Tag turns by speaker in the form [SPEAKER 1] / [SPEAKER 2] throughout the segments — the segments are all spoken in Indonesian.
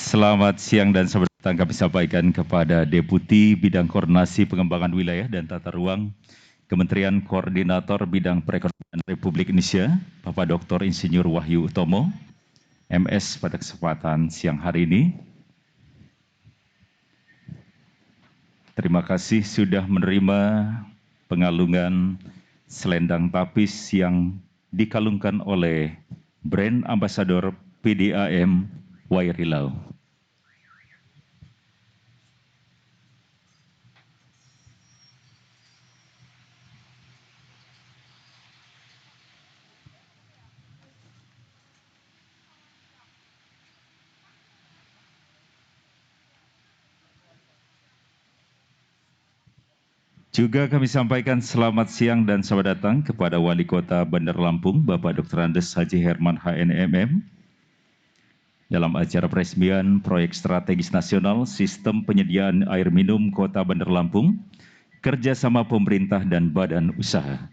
[SPEAKER 1] Selamat siang dan selamat datang kami sampaikan kepada Deputi Bidang Koordinasi Pengembangan Wilayah dan Tata Ruang Kementerian Koordinator Bidang Perekonomian Republik Indonesia, Bapak Dr. Insinyur Wahyu Utomo, MS pada kesempatan siang hari ini. Terima kasih sudah menerima pengalungan selendang tapis yang dikalungkan oleh brand ambasador PDAM Wairilau. Juga kami sampaikan selamat siang dan selamat datang kepada Wali Kota Bandar Lampung, Bapak Dr. Andes Haji Herman HNMM, dalam acara peresmian Proyek Strategis Nasional Sistem Penyediaan Air Minum Kota Bandar Lampung, kerjasama pemerintah dan badan usaha.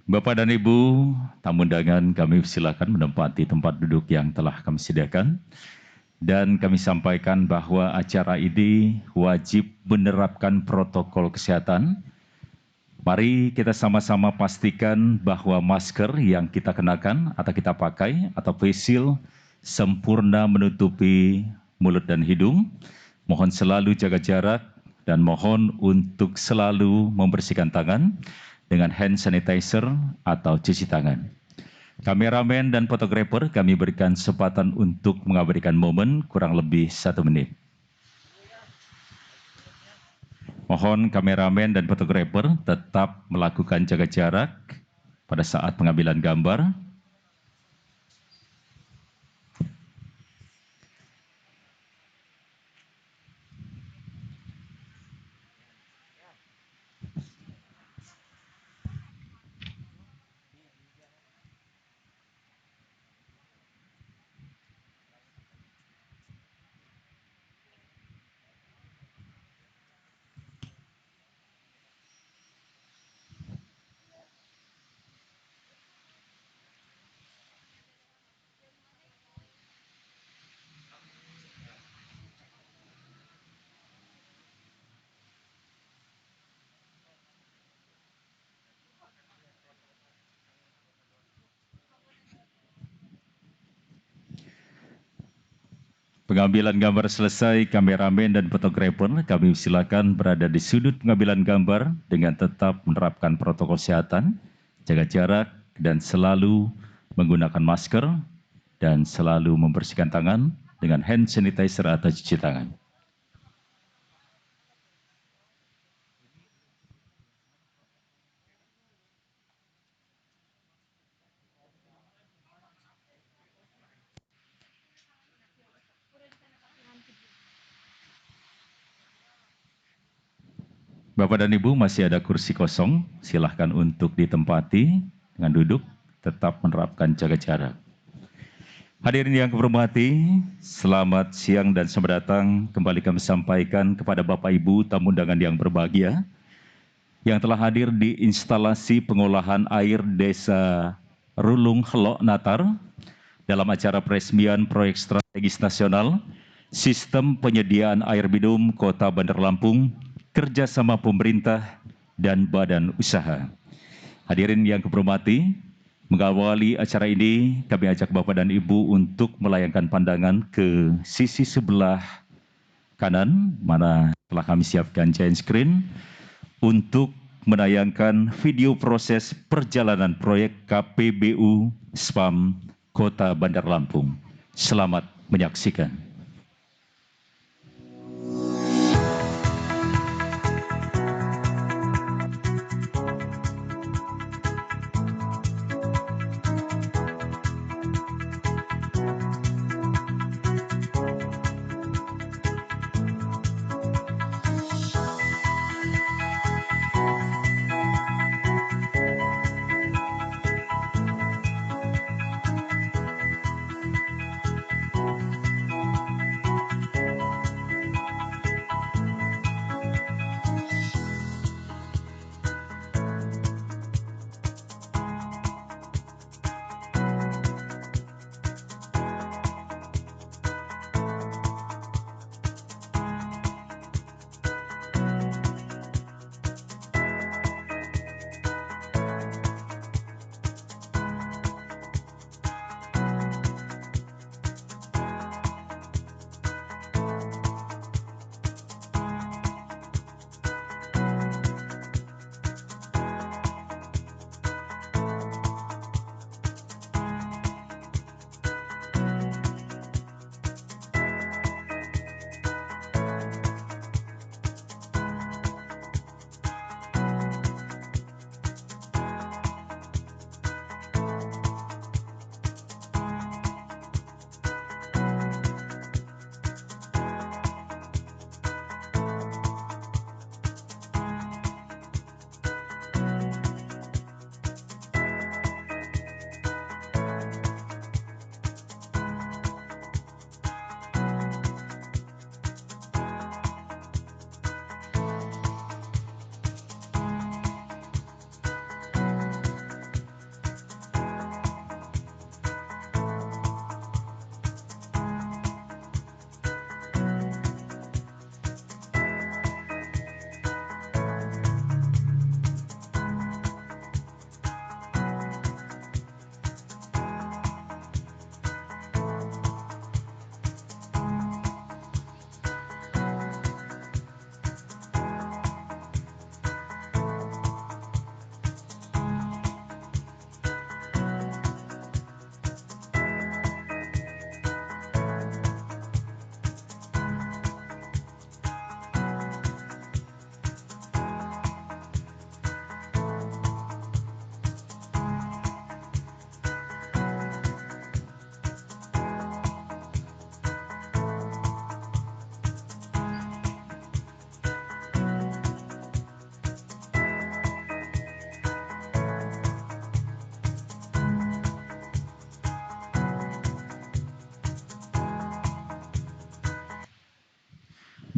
[SPEAKER 1] Bapak dan Ibu, tamu undangan kami silakan menempati tempat duduk yang telah kami sediakan. Dan kami sampaikan bahwa acara ini wajib menerapkan protokol kesehatan. Mari kita sama-sama pastikan bahwa masker yang kita kenakan atau kita pakai atau face shield sempurna menutupi mulut dan hidung. Mohon selalu jaga jarak dan mohon untuk selalu membersihkan tangan dengan hand sanitizer atau cuci tangan. Kameramen dan fotografer kami berikan kesempatan untuk mengabadikan momen kurang lebih 1 menit. Mohon kameramen dan fotografer tetap melakukan jaga jarak pada saat pengambilan gambar. Pengambilan gambar selesai, kameramen dan fotografer kami silakan berada di sudut pengambilan gambar dengan tetap menerapkan protokol kesehatan, jaga jarak, dan selalu menggunakan masker, dan selalu membersihkan tangan dengan hand sanitizer atau cuci tangan. Bapak dan Ibu, masih ada kursi kosong, silahkan untuk ditempati dengan duduk, tetap menerapkan jaga jarak. Hadirin yang kami hormati, selamat siang dan selamat datang. Kembali kami sampaikan kepada Bapak Ibu tamu undangan yang berbahagia, yang telah hadir di instalasi pengolahan air Desa Rulung Helok Natar, dalam acara peresmian Proyek Strategis Nasional Sistem Penyediaan Air Minum Kota Bandar Lampung, kerjasama pemerintah dan badan usaha. Hadirin yang kami hormati, mengawali acara ini kami ajak Bapak dan Ibu untuk melayangkan pandangan ke sisi sebelah kanan, mana telah kami siapkan giant screen untuk menayangkan video proses perjalanan proyek KPBU SPAM Kota Bandar Lampung. Selamat menyaksikan.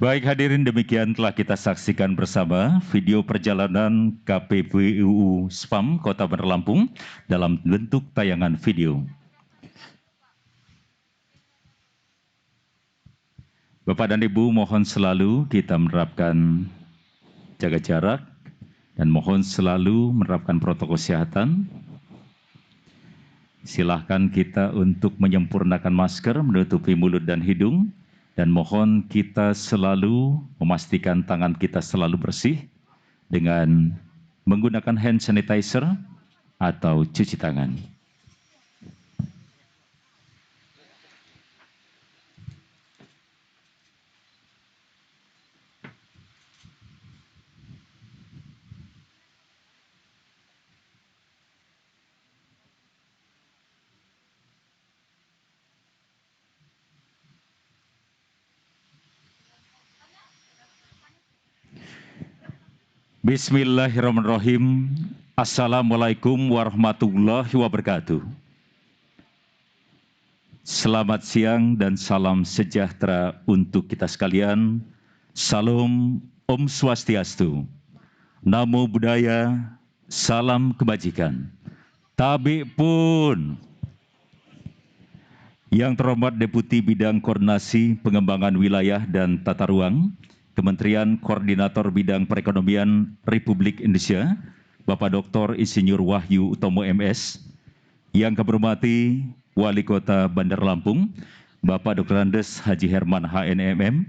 [SPEAKER 1] Baik hadirin, demikian telah kita saksikan bersama video perjalanan KPPUU SPAM Kota Bandar Lampung dalam bentuk tayangan video. Bapak dan Ibu, mohon selalu kita menerapkan jaga jarak dan mohon selalu menerapkan protokol kesehatan. Silahkan kita untuk menyempurnakan masker, menutupi mulut dan hidung, dan mohon kita selalu memastikan tangan kita selalu bersih dengan menggunakan hand sanitizer atau cuci tangan. Bismillahirrahmanirrahim. Assalamualaikum warahmatullahi wabarakatuh. Selamat siang dan salam sejahtera untuk kita sekalian. Salam Om Swastiastu. Namo Buddhaya, salam kebajikan. Tabi pun. Yang terhormat Deputi Bidang Koordinasi Pengembangan Wilayah dan Tata Ruang, Kementerian Koordinator Bidang Perekonomian Republik Indonesia, Bapak Dr. Insinyur Wahyu Utomo MS, yang kami hormati Wali Kota Bandar Lampung, Bapak Dr. Andes Haji Herman HNMM,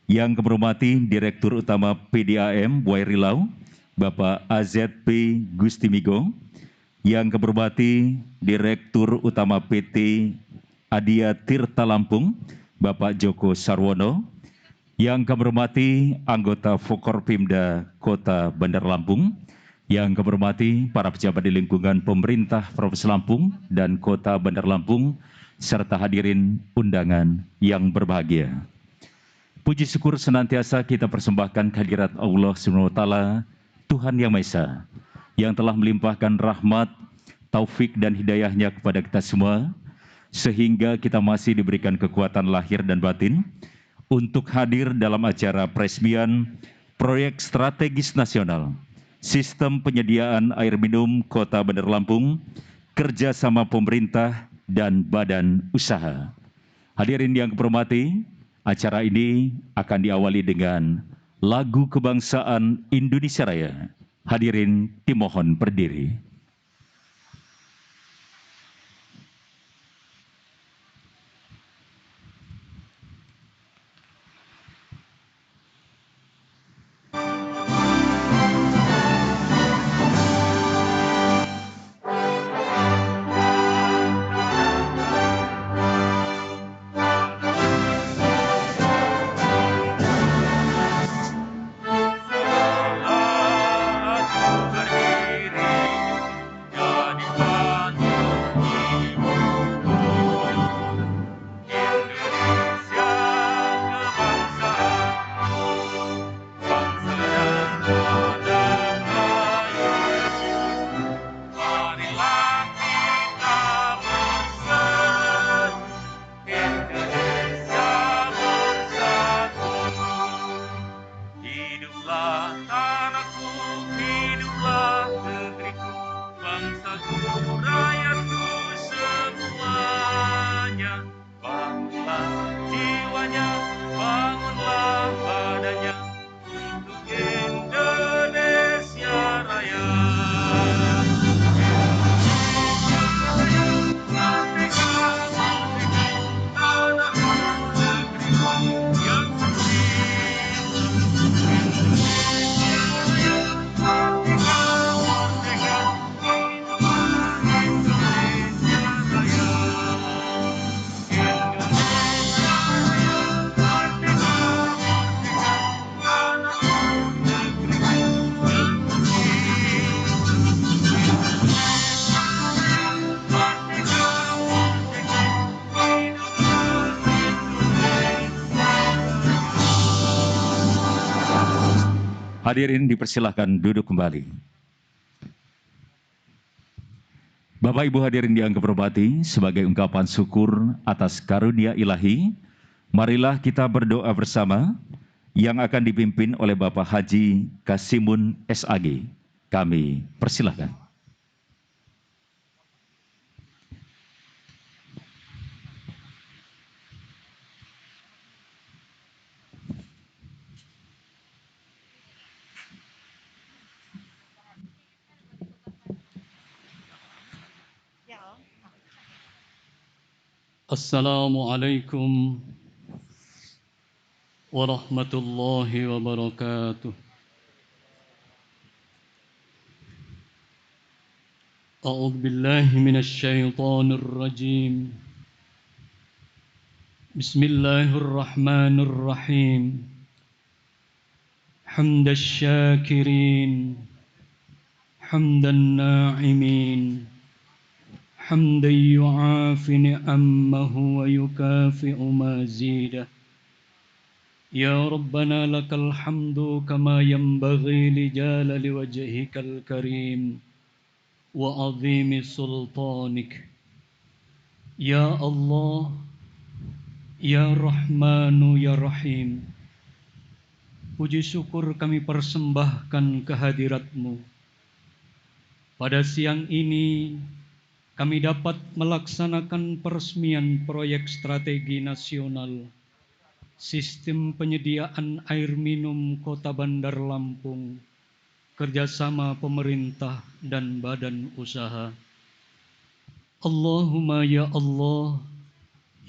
[SPEAKER 1] yang kami hormati Direktur Utama PDAM Buai Rilau, Bapak AZP Gusti Migo, yang kami hormati Direktur Utama PT Adia Tirta Lampung, Bapak Joko Sarwono, yang kami hormati anggota Forkopimda Kota Bandar Lampung, yang kami hormati para pejabat di lingkungan pemerintah Provinsi Lampung dan Kota Bandar Lampung, serta hadirin undangan yang berbahagia. Puji syukur senantiasa kita persembahkan kehadirat Allah SWT, Tuhan Yang Maha Esa, yang telah melimpahkan rahmat, taufik dan hidayahnya kepada kita semua, sehingga kita masih diberikan kekuatan lahir dan batin untuk hadir dalam acara peresmian Proyek Strategis Nasional Sistem Penyediaan Air Minum Kota Bandar Lampung, kerjasama pemerintah dan badan usaha. Hadirin yang kehormati, acara ini akan diawali dengan lagu kebangsaan Indonesia Raya. Hadirin dimohon berdiri. Hadirin dipersilahkan duduk kembali. Bapak Ibu hadirin yang kehormati, sebagai ungkapan syukur atas karunia ilahi, marilah kita berdoa bersama yang akan dipimpin oleh Bapak Haji Kasimun SAG. Kami persilahkan.
[SPEAKER 2] Assalamualaikum warahmatullahi wabarakatuh. A'udzu billahi minasy syaithanir rajim. Bismillahirrahmanirrahim. Hamdasy syakirin, hamdan na'imin, hamdan yu'afi ni'amahu wa yukafi'u mazidah. Ya Rabbana lakal hamdu kama yanbaghi li jalali wajhikal karim wa azimi sultanik. Ya Allah, Ya Rahmanu, Ya Rahim, puji syukur kami persembahkan kehadirat-Mu. Pada siang ini kami dapat melaksanakan peresmian proyek strategi nasional Sistem Penyediaan Air Minum Kota Bandar Lampung, kerjasama pemerintah dan badan usaha. Allahumma ya Allah,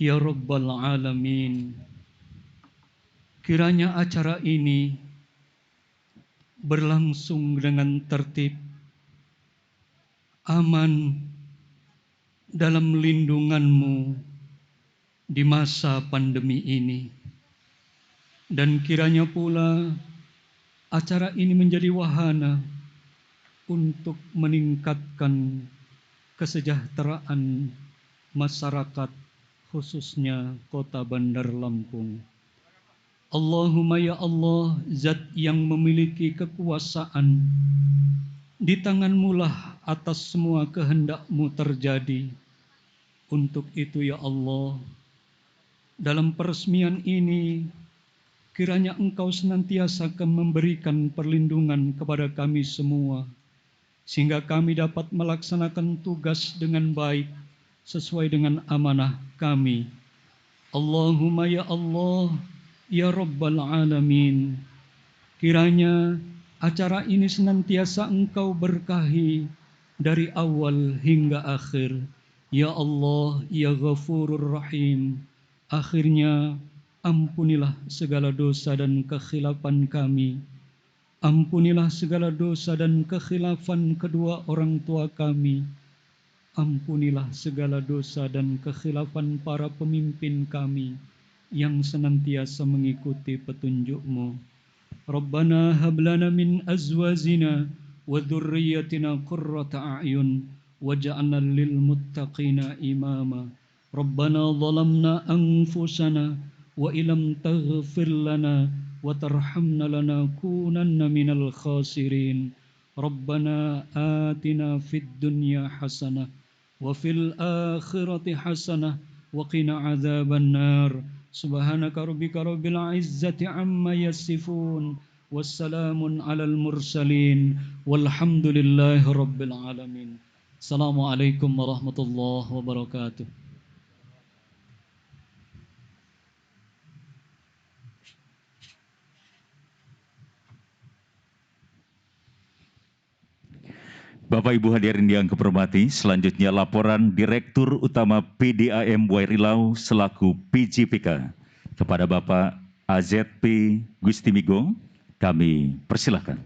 [SPEAKER 2] ya Rabbal Alamin, kiranya acara ini berlangsung dengan tertib, aman, dalam lindungan-Mu di masa pandemi ini. Dan kiranya pula acara ini menjadi wahana untuk meningkatkan kesejahteraan masyarakat, khususnya Kota Bandar Lampung. Allahumma ya Allah, Zat yang memiliki kekuasaan, di tangan-Mu lah atas semua kehendak-Mu terjadi. Untuk itu ya Allah, dalam peresmian ini, kiranya Engkau senantiasa akan memberikan perlindungan kepada kami semua, sehingga kami dapat melaksanakan tugas dengan baik sesuai dengan amanah kami. Allahumma ya Allah, ya Rabbal Alamin, kiranya acara ini senantiasa Engkau berkahi dari awal hingga akhir. Ya Allah, ya Ghafurur Rahim, akhirnya ampunilah segala dosa dan kekhilafan kami. Ampunilah segala dosa dan kekhilafan kedua orang tua kami. Ampunilah segala dosa dan kekhilafan para pemimpin kami yang senantiasa mengikuti petunjuk-Mu. Rabbana hab lana min azwajina wa dhurriyyatina qurrata a'yun waj'alna lil muttaqina imama. Rabbana zalamna anfusana wa illam taghfir lana wa tarhamna lanakunanna minal khasirin. Rabbana atina fid dunya hasanah wa fil akhirati hasanah wa qina adzaban nar. Subhanaka rabbika rabbil izzati amma yasifun, wassalamun alal mursalin, walhamdulillahi rabbil alamin. Assalamualaikum warahmatullahi wabarakatuh.
[SPEAKER 1] Bapak Ibu hadirin yang kehormati, selanjutnya laporan Direktur Utama PDAM Wairilau selaku PJPK kepada Bapak AZP Gustimigo. Kami persilahkan.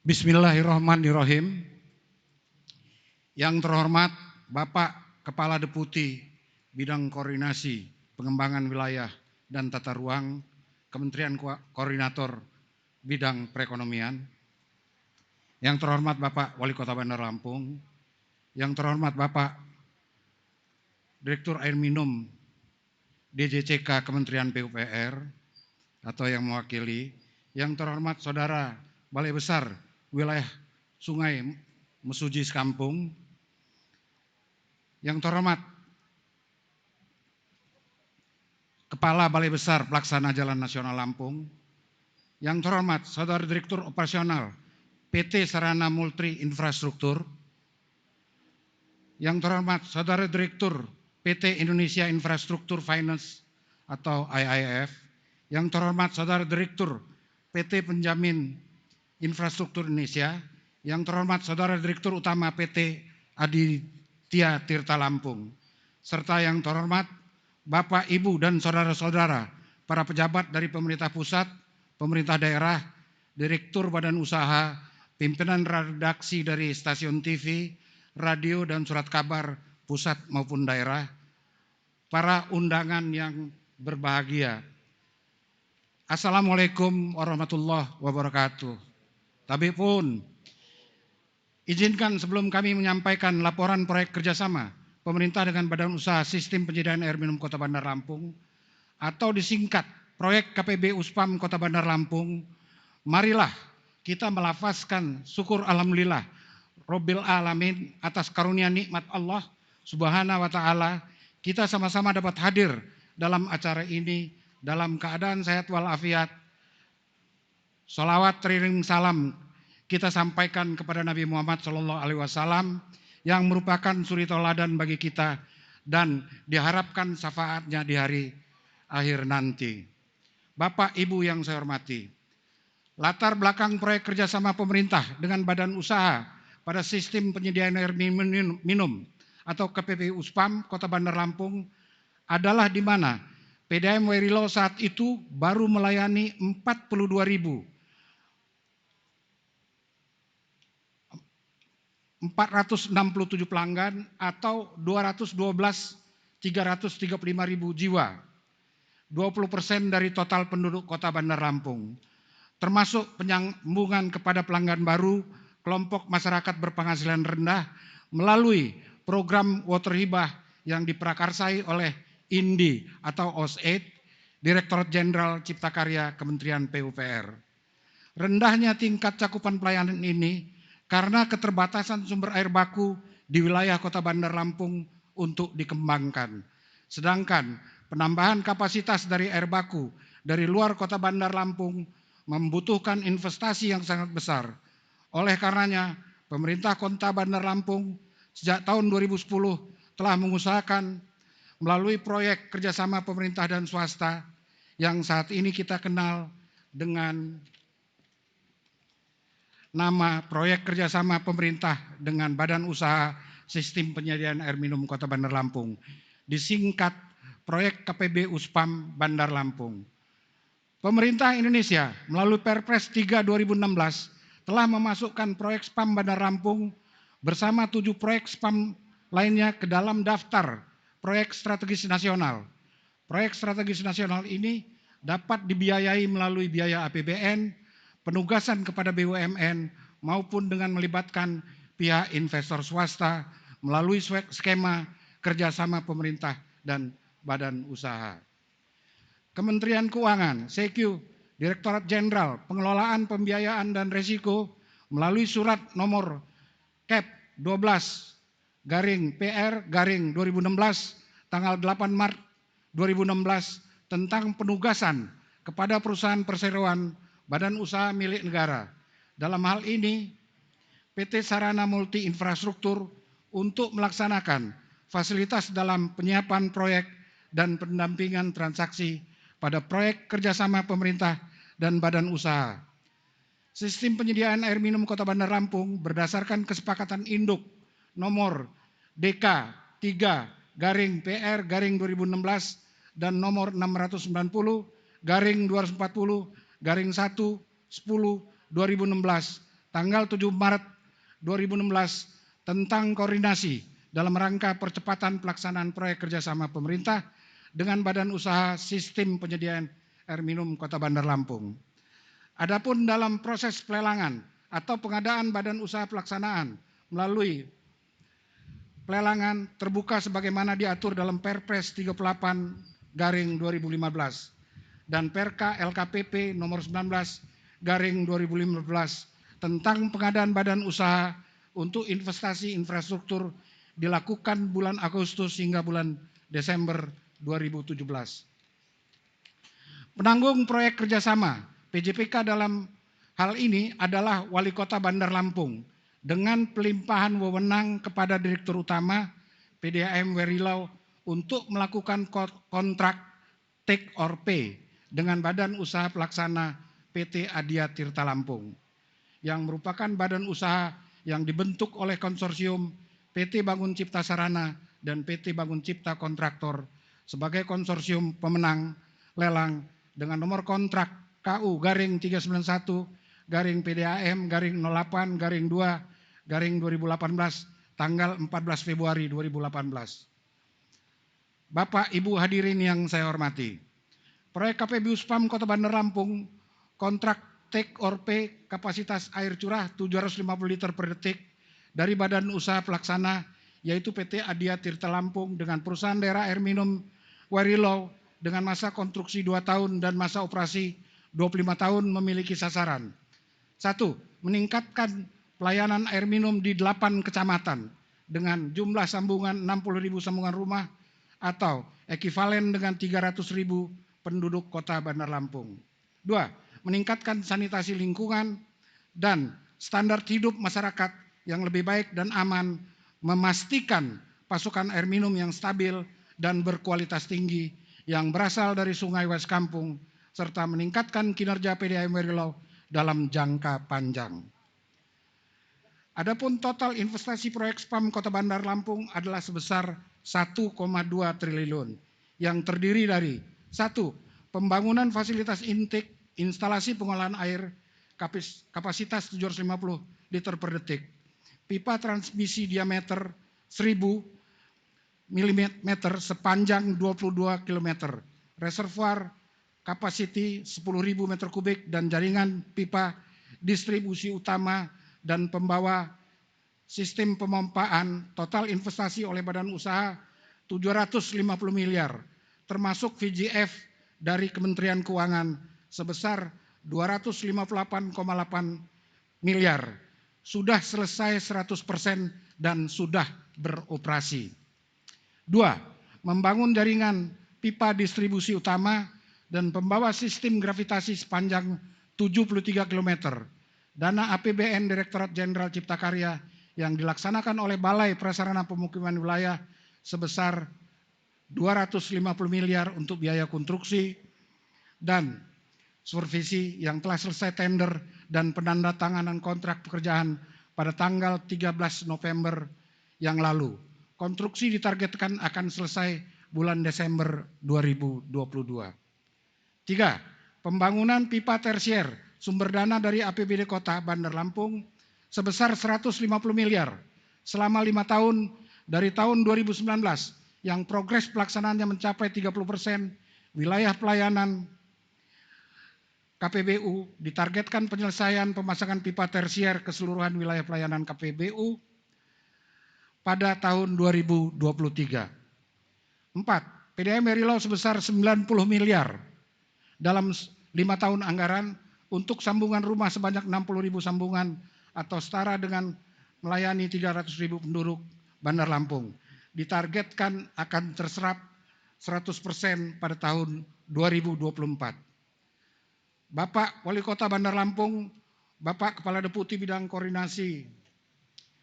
[SPEAKER 3] Bismillahirrahmanirrahim. Yang terhormat Bapak Kepala Deputi Bidang Koordinasi Pengembangan Wilayah dan Tata Ruang Kementerian Koordinator Bidang Perekonomian. Yang terhormat Bapak Wali Kota Bandar Lampung. Yang terhormat Bapak Direktur Air Minum DJCK Kementerian PUPR atau yang mewakili, yang terhormat Saudara Balai Besar Wilayah Sungai Mesuji Sekampung, yang terhormat Kepala Balai Besar Pelaksana Jalan Nasional Lampung, yang terhormat Saudara Direktur Operasional PT Sarana Multi Infrastruktur, yang terhormat Saudara Direktur PT Indonesia Infrastruktur Finance atau IIF, yang terhormat Saudara Direktur PT Penjamin Infrastruktur Indonesia, yang terhormat Saudara Direktur Utama PT Aditya Tirta Lampung, serta yang terhormat Bapak, Ibu, dan saudara-saudara para pejabat dari pemerintah pusat, pemerintah daerah, direktur badan usaha, pimpinan redaksi dari stasiun TV, radio, dan surat kabar pusat maupun daerah, para undangan yang berbahagia. Assalamualaikum warahmatullahi wabarakatuh. Tapi pun, izinkan sebelum kami menyampaikan laporan proyek kerjasama pemerintah dengan Badan Usaha Sistem Penyediaan Air Minum Kota Bandar Lampung atau disingkat proyek KPB Uspam Kota Bandar Lampung, marilah kita melafazkan syukur alhamdulillah Robbil Alamin atas karunia nikmat Allah Subhanahu wa Ta'ala. Kita sama-sama dapat hadir dalam acara ini dalam keadaan sehat walafiat. Sholawat teriring salam kita sampaikan kepada Nabi Muhammad SAW yang merupakan suri tauladan bagi kita dan diharapkan syafaatnya di hari akhir nanti. Bapak, Ibu yang saya hormati, latar belakang proyek kerjasama pemerintah dengan badan usaha pada sistem penyediaan air minum atau KPB Uspam Kota Bandar Lampung adalah di mana PDAM Werilo saat itu baru melayani 42.467 pelanggan atau 212.335.000 jiwa, 20% dari total penduduk Kota Bandar Lampung, termasuk penyambungan kepada pelanggan baru kelompok masyarakat berpenghasilan rendah melalui program Water Hibah yang diprakarsai oleh INDI atau OSAID, Direktorat Jenderal Cipta Karya Kementerian PUPR. Rendahnya tingkat cakupan pelayanan ini karena keterbatasan sumber air baku di wilayah Kota Bandar Lampung untuk dikembangkan. Sedangkan penambahan kapasitas dari air baku dari luar Kota Bandar Lampung membutuhkan investasi yang sangat besar. Oleh karenanya, pemerintah Kota Bandar Lampung sejak tahun 2010 telah mengusahakan melalui proyek kerjasama pemerintah dan swasta yang saat ini kita kenal dengan nama proyek kerjasama pemerintah dengan Badan Usaha Sistem Penyediaan Air Minum Kota Bandar Lampung, disingkat proyek KPB Uspam Bandar Lampung. Pemerintah Indonesia melalui Perpres 3 2016 telah memasukkan proyek SPAM Bandar Lampung bersama 7 proyek SPAM lainnya ke dalam daftar proyek strategis nasional. Proyek strategis nasional ini dapat dibiayai melalui biaya APBN, penugasan kepada BUMN, maupun dengan melibatkan pihak investor swasta melalui skema kerjasama pemerintah dan badan usaha. Kementerian Keuangan, SEQ, Direktorat Jenderal Pengelolaan Pembiayaan dan Risiko melalui surat nomor KEP 12/PR/2016 tanggal 8 Maret 2016 tentang penugasan kepada perusahaan perseroan badan usaha milik negara. Dalam hal ini, PT Sarana Multi Infrastruktur untuk melaksanakan fasilitas dalam penyiapan proyek dan pendampingan transaksi pada proyek kerjasama pemerintah dan badan usaha. Sistem penyediaan air minum Kota Bandar Lampung berdasarkan kesepakatan induk nomor DK 3/PR/2016 dan nomor 690/240/1/10/2016 tanggal 7 Maret 2016 tentang koordinasi dalam rangka percepatan pelaksanaan proyek kerjasama pemerintah dengan Badan Usaha Sistem Penyediaan Air Minum Kota Bandar Lampung. Adapun dalam proses pelelangan atau pengadaan badan usaha pelaksanaan melalui pelelangan terbuka sebagaimana diatur dalam Perpres 38/2015 dan Perka LKPP nomor 19/2015 tentang pengadaan badan usaha untuk investasi infrastruktur dilakukan bulan Agustus hingga bulan Desember 2017. Penanggung proyek kerjasama PJPK dalam hal ini adalah Wali Kota Bandar Lampung dengan pelimpahan wewenang kepada Direktur Utama PDAM Werilau untuk melakukan kontrak take or pay dengan Badan Usaha Pelaksana PT Adia Tirta Lampung yang merupakan badan usaha yang dibentuk oleh konsorsium PT Bangun Cipta Sarana dan PT Bangun Cipta Kontraktor sebagai konsorsium pemenang lelang dengan nomor kontrak KU garing 391 PDAM garing 08 garing 2 garing 2018 tanggal 14 Februari 2018. Bapak Ibu hadirin yang saya hormati, proyek KPBU SPAM Kota Bandar Lampung kontrak take or pay kapasitas air curah 750 liter per detik dari Badan Usaha Pelaksana yaitu PT Adia Tirta Lampung dengan perusahaan daerah air minum Werilau dengan masa konstruksi 2 tahun dan masa operasi 25 tahun memiliki sasaran. 1. Meningkatkan pelayanan air minum di 8 kecamatan dengan jumlah sambungan 60.000 sambungan rumah atau ekivalen dengan 300.000 penduduk Kota Bandar Lampung. 2. Meningkatkan sanitasi lingkungan dan standar hidup masyarakat yang lebih baik dan aman, memastikan pasokan air minum yang stabil dan berkualitas tinggi yang berasal dari Sungai Wes Kampung, serta meningkatkan kinerja PDAM Werilau dalam jangka panjang. Adapun total investasi proyek SPAM Kota Bandar Lampung adalah sebesar 1,2 triliun yang terdiri dari 1. Pembangunan fasilitas intake instalasi pengolahan air kapasitas 750 liter per detik, pipa transmisi diameter 1000 mm sepanjang 22 km, reservoir kapasiti 10.000 meter kubik dan jaringan pipa distribusi utama dan pembawa sistem pemompaan. Total investasi oleh badan usaha 750 miliar, termasuk VGF dari Kementerian Keuangan sebesar 258,8 miliar, sudah selesai 100% dan sudah beroperasi. 2. Membangun jaringan pipa distribusi utama dan pembawa sistem gravitasi sepanjang 73 km. Dana APBN Direktorat Jenderal Cipta Karya yang dilaksanakan oleh Balai Prasarana Pemukiman Wilayah sebesar 250 miliar untuk biaya konstruksi dan supervisi yang telah selesai tender dan penandatanganan kontrak pekerjaan pada tanggal 13 November yang lalu. Konstruksi ditargetkan akan selesai bulan Desember 2022. 3. Pembangunan pipa tersier sumber dana dari APBD Kota Bandar Lampung sebesar 150 miliar selama 5 tahun dari tahun 2019 yang progres pelaksanaannya mencapai 30%. Wilayah pelayanan KPBU ditargetkan penyelesaian pemasangan pipa tersier keseluruhan wilayah pelayanan KPBU pada tahun 2023. 4. PDAM Werilau sebesar 90 miliar dalam 5 tahun anggaran untuk sambungan rumah sebanyak 60.000 sambungan atau setara dengan melayani 300.000 penduduk Bandar Lampung. Ditargetkan akan terserap 100% pada tahun 2024. Bapak Wali Kota Bandar Lampung, Bapak Kepala Deputi Bidang Koordinasi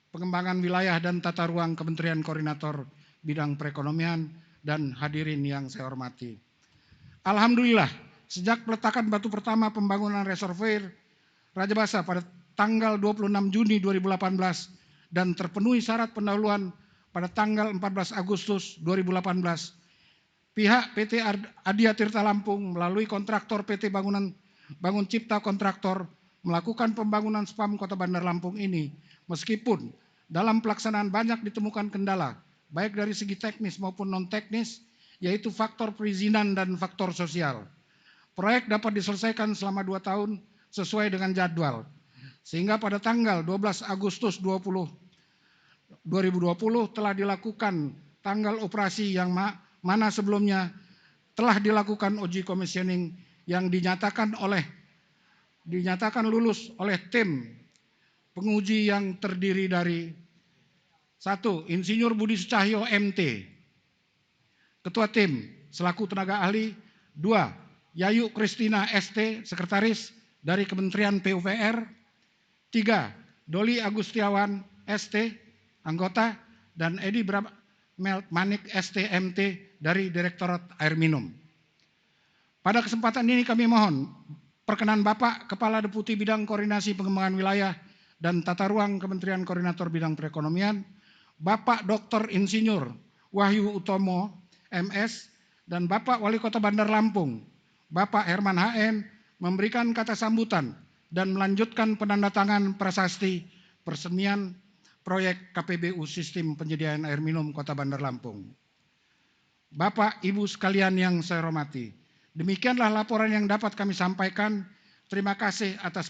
[SPEAKER 3] Pengembangan Wilayah dan Tata Ruang Kementerian Koordinator Bidang Perekonomian dan hadirin yang saya hormati. Alhamdulillah, sejak peletakan batu pertama pembangunan reservoir Rajabasa pada tanggal 26 Juni 2018 dan terpenuhi syarat pendahuluan pada tanggal 14 Agustus 2018, pihak PT Adia Tirta Lampung melalui kontraktor PT Bangun Cipta Kontraktor melakukan pembangunan SPAM Kota Bandar Lampung ini. Meskipun dalam pelaksanaan banyak ditemukan kendala, baik dari segi teknis maupun non-teknis, yaitu faktor perizinan dan faktor sosial. Proyek dapat diselesaikan selama 2 tahun sesuai dengan jadwal. Sehingga pada tanggal 12 Agustus 2018 2020 telah dilakukan tanggal operasi yang mana sebelumnya telah dilakukan uji commissioning yang dinyatakan lulus oleh tim penguji yang terdiri dari 1. Insinyur Budi Sucahyo MT, Ketua Tim selaku tenaga ahli. 2. Yayu Kristina ST, Sekretaris dari Kementerian PUPR. 3. Doli Agustiawan ST, anggota, dan Edi Manik ST MT dari Direktorat Air Minum. Pada kesempatan ini kami mohon perkenan Bapak Kepala Deputi Bidang Koordinasi Pengembangan Wilayah dan Tata Ruang Kementerian Koordinator Bidang Perekonomian, Bapak Dr. Insinyur Wahyu Utomo MS, dan Bapak Wali Kota Bandar Lampung, Bapak Herman HN, memberikan kata sambutan dan melanjutkan penandatangan prasasti peresmian proyek KPBU Sistem Penyediaan Air Minum Kota Bandar Lampung. Bapak, Ibu sekalian yang saya hormati, demikianlah laporan yang dapat kami sampaikan. Terima kasih atas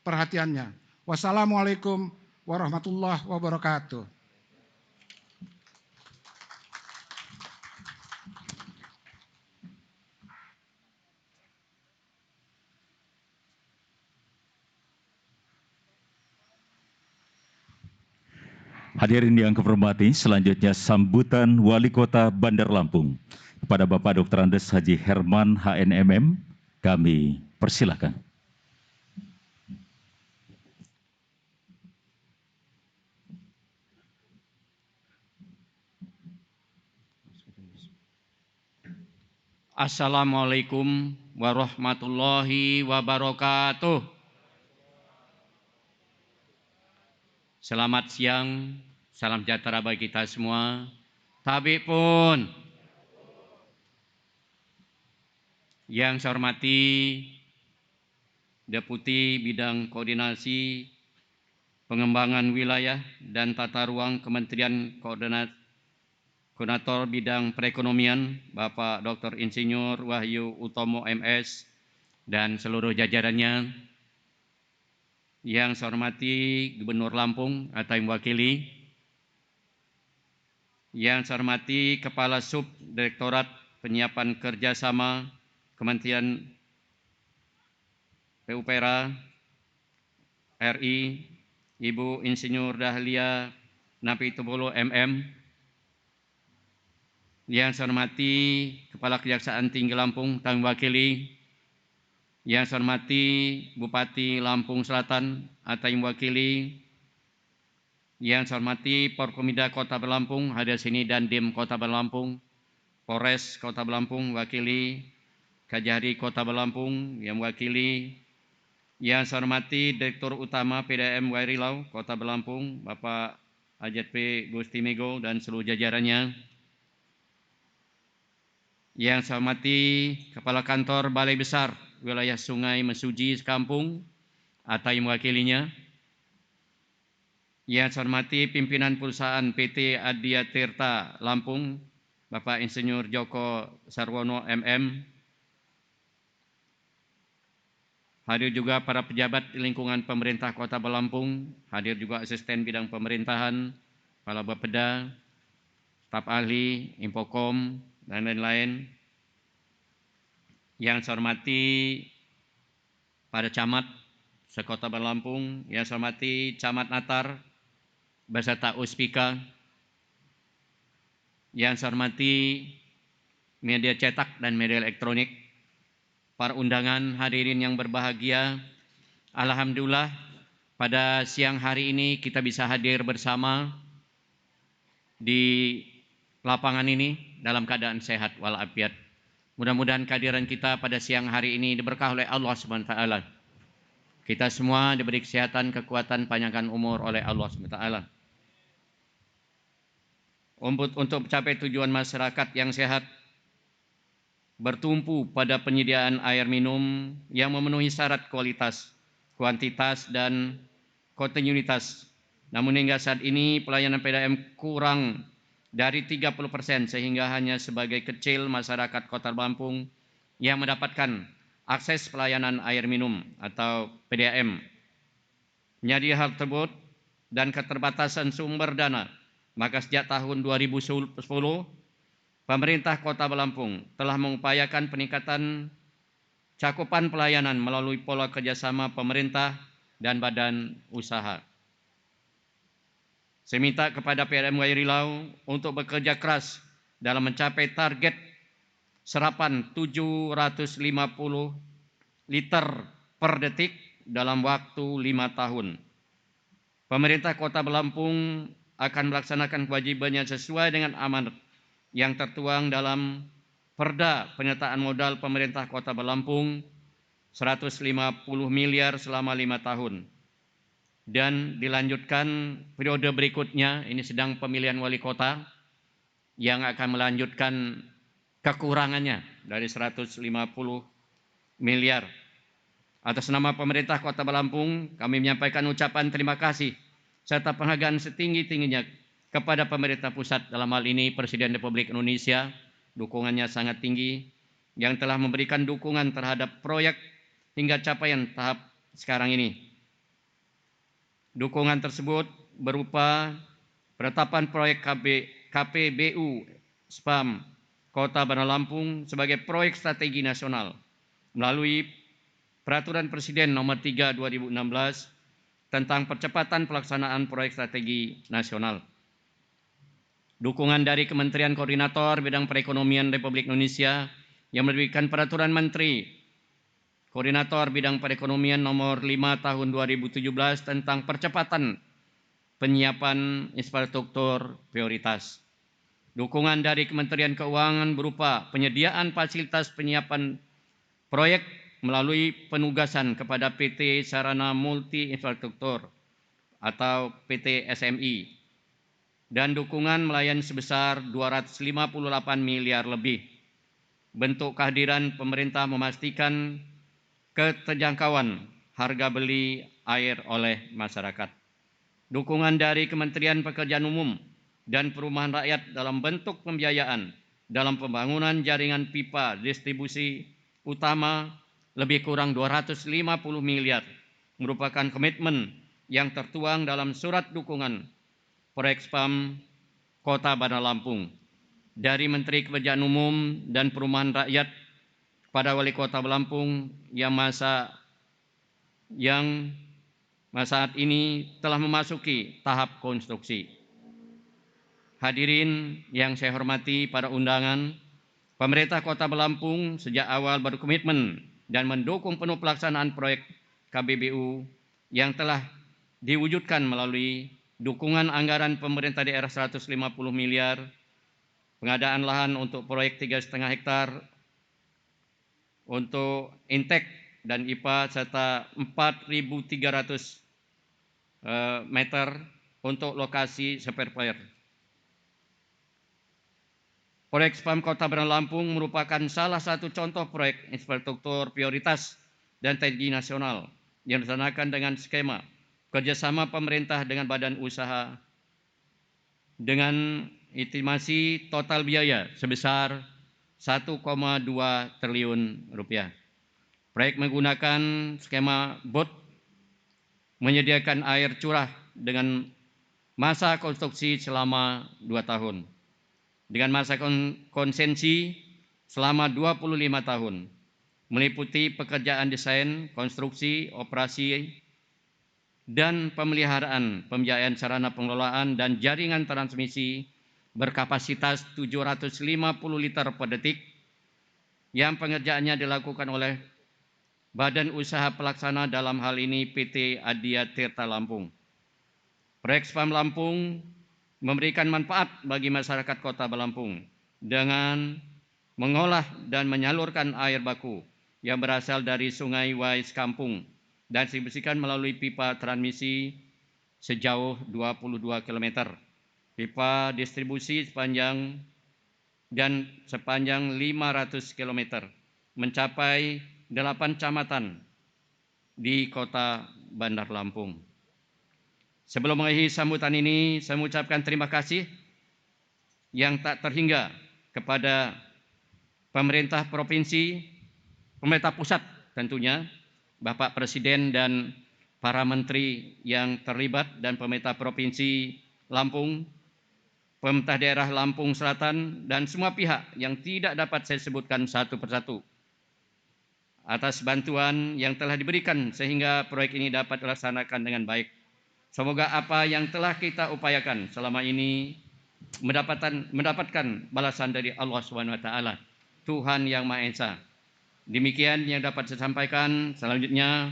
[SPEAKER 3] perhatiannya. Wassalamualaikum warahmatullahi wabarakatuh.
[SPEAKER 1] Hadirin yang kami hormati, selanjutnya sambutan Wali Kota Bandar Lampung kepada Bapak Dr. Andes Haji Herman HNMM, kami persilakan.
[SPEAKER 4] Assalamualaikum warahmatullahi wabarakatuh. Selamat siang, salam sejahtera bagi kita semua. Tabik pun. Yang saya hormati Deputi Bidang Koordinasi Pengembangan Wilayah dan Tata Ruang Kementerian Koordinator Bidang Perekonomian, Bapak Dr. Insinyur Wahyu Utomo MS, dan seluruh jajarannya. Yang saya hormati Gubernur Lampung atau yang mewakili. Yang saya hormati Kepala Sub Direktorat Penyiapan Kerjasama Kementerian PUPR RI, Ibu Insinyur Dahlia Napitupulu MM. Yang saya hormati Kepala Kejaksaan Tinggi Lampung atau yang mewakili. Yang saya hormati Bupati Lampung Selatan atau yang mewakili. Yang saya hormati Porkomida Kota Lampung hadir sini dan Dim Kota Lampung, Polres Kota Lampung mewakili, Kajari Kota Lampung yang mewakili. Yang saya hormati Direktur Utama PDAM Wairilau Kota Lampung, Bapak Ajat P. Gusti Mego dan seluruh jajarannya. Yang saya hormati Kepala Kantor Balai Besar Wilayah Sungai Mesuji Sekampung atau yang mewakilinya. Yang saya hormati pimpinan perusahaan PT Adia Tirta Lampung, Bapak Insinyur Joko Sarwono MM. Hadir juga para pejabat di lingkungan pemerintah Kota Lampung, hadir juga asisten bidang pemerintahan, kepala Bapeda, staf ahli, Infokom, dan lain-lain. Yang saya hormati para camat sekota Lampung, yang saya hormati Camat Natar beserta Uspika. Yang saya hormati media cetak dan media elektronik, para undangan hadirin yang berbahagia. Alhamdulillah pada siang hari ini kita bisa hadir bersama di lapangan ini dalam keadaan sehat walafiat. Mudah-mudahan kehadiran kita pada siang hari ini diberkah oleh Allah Subhanahu wa taala. Kita semua diberi kesehatan, kekuatan, panjangkan umur oleh Allah Subhanahu wa taala. Untuk mencapai tujuan masyarakat yang sehat bertumpu pada penyediaan air minum yang memenuhi syarat kualitas, kuantitas, dan kontinuitas. Namun hingga saat ini pelayanan PDAM kurang dari 30% sehingga hanya sebagai kecil masyarakat Kota Lampung yang mendapatkan akses pelayanan air minum atau PDAM. Menjadi hal tersebut dan keterbatasan sumber dana, maka sejak tahun 2010, pemerintah Kota Lampung telah mengupayakan peningkatan cakupan pelayanan melalui pola kerjasama pemerintah dan badan usaha. Saya minta kepada PDAM Riau untuk bekerja keras dalam mencapai target serapan 750 liter per detik dalam waktu 5 tahun. Pemerintah Kota Lampung akan melaksanakan kewajibannya sesuai dengan amanat yang tertuang dalam Perda Penyertaan Modal Pemerintah Kota Lampung 150 miliar selama 5 tahun. Dan dilanjutkan periode berikutnya, ini sedang pemilihan wali kota yang akan melanjutkan kekurangannya dari 150 miliar. Atas nama pemerintah Kota Lampung, kami menyampaikan ucapan terima kasih serta penghargaan setinggi-tingginya kepada pemerintah pusat, dalam hal ini Presiden Republik Indonesia, dukungannya sangat tinggi, yang telah memberikan dukungan terhadap proyek hingga capaian tahap sekarang ini. Dukungan tersebut berupa penetapan proyek KPBU SPAM Kota Bandar Lampung sebagai proyek strategi nasional melalui Peraturan Presiden Nomor 3 2016 tentang percepatan pelaksanaan proyek strategi nasional. Dukungan dari Kementerian Koordinator Bidang Perekonomian Republik Indonesia yang menerbitkan Peraturan Menteri Koordinator Bidang Perekonomian Nomor 5 Tahun 2017 tentang percepatan penyiapan infrastruktur prioritas. Dukungan dari Kementerian Keuangan berupa penyediaan fasilitas penyiapan proyek melalui penugasan kepada PT Sarana Multi Infrastruktur atau PT SMI, dan dukungan melayani sebesar 258 miliar lebih. Bentuk kehadiran pemerintah memastikan keterjangkauan harga beli air oleh masyarakat. Dukungan dari Kementerian Pekerjaan Umum dan Perumahan Rakyat dalam bentuk pembiayaan dalam pembangunan jaringan pipa distribusi utama lebih kurang 250 miliar merupakan komitmen yang tertuang dalam surat dukungan proyek SPAM Kota Bandar Lampung dari Menteri Pekerjaan Umum dan Perumahan Rakyat pada Wali Kota Lampung yang saat ini telah memasuki tahap konstruksi. Hadirin yang saya hormati para undangan, pemerintah Kota Lampung sejak awal berkomitmen dan mendukung penuh pelaksanaan proyek KBBU yang telah diwujudkan melalui dukungan anggaran pemerintah daerah 150 miliar, pengadaan lahan untuk proyek 3,5 hektar untuk Intek dan IPA serta 4.300 meter untuk lokasi surveyor. Proyek SPAM Kota Bandar Lampung merupakan salah satu contoh proyek infrastruktur prioritas dan strategi nasional yang dilaksanakan dengan skema kerjasama pemerintah dengan badan usaha dengan estimasi total biaya sebesar 1,2 triliun rupiah. Proyek menggunakan skema BOT, menyediakan air curah dengan masa konstruksi selama 2 tahun. Dengan masa konsensi selama 25 tahun, meliputi pekerjaan desain, konstruksi, operasi, dan pemeliharaan pembiayaan sarana pengelolaan dan jaringan transmisi berkapasitas 750 liter per detik yang pengerjaannya dilakukan oleh Badan Usaha Pelaksana, dalam hal ini PT Adia Tirta Lampung. Proyek SPAM Lampung memberikan manfaat bagi masyarakat Kota Lampung dengan mengolah dan menyalurkan air baku yang berasal dari Sungai Wais Kampung dan didistribusikan melalui pipa transmisi sejauh 22 km. Pipa distribusi sepanjang 500 km mencapai 8 kecamatan di Kota Bandar Lampung. Sebelum mengakhiri sambutan ini, saya mengucapkan terima kasih yang tak terhingga kepada pemerintah provinsi, pemerintah pusat tentunya, Bapak Presiden dan para menteri yang terlibat dan pemerintah Provinsi Lampung, pemerintah daerah Lampung Selatan, dan semua pihak yang tidak dapat saya sebutkan satu persatu atas bantuan yang telah diberikan sehingga proyek ini dapat dilaksanakan dengan baik. Semoga apa yang telah kita upayakan selama ini mendapatkan balasan dari Allah SWT, Tuhan Yang Maha Esa. Demikian yang dapat saya sampaikan. Selanjutnya,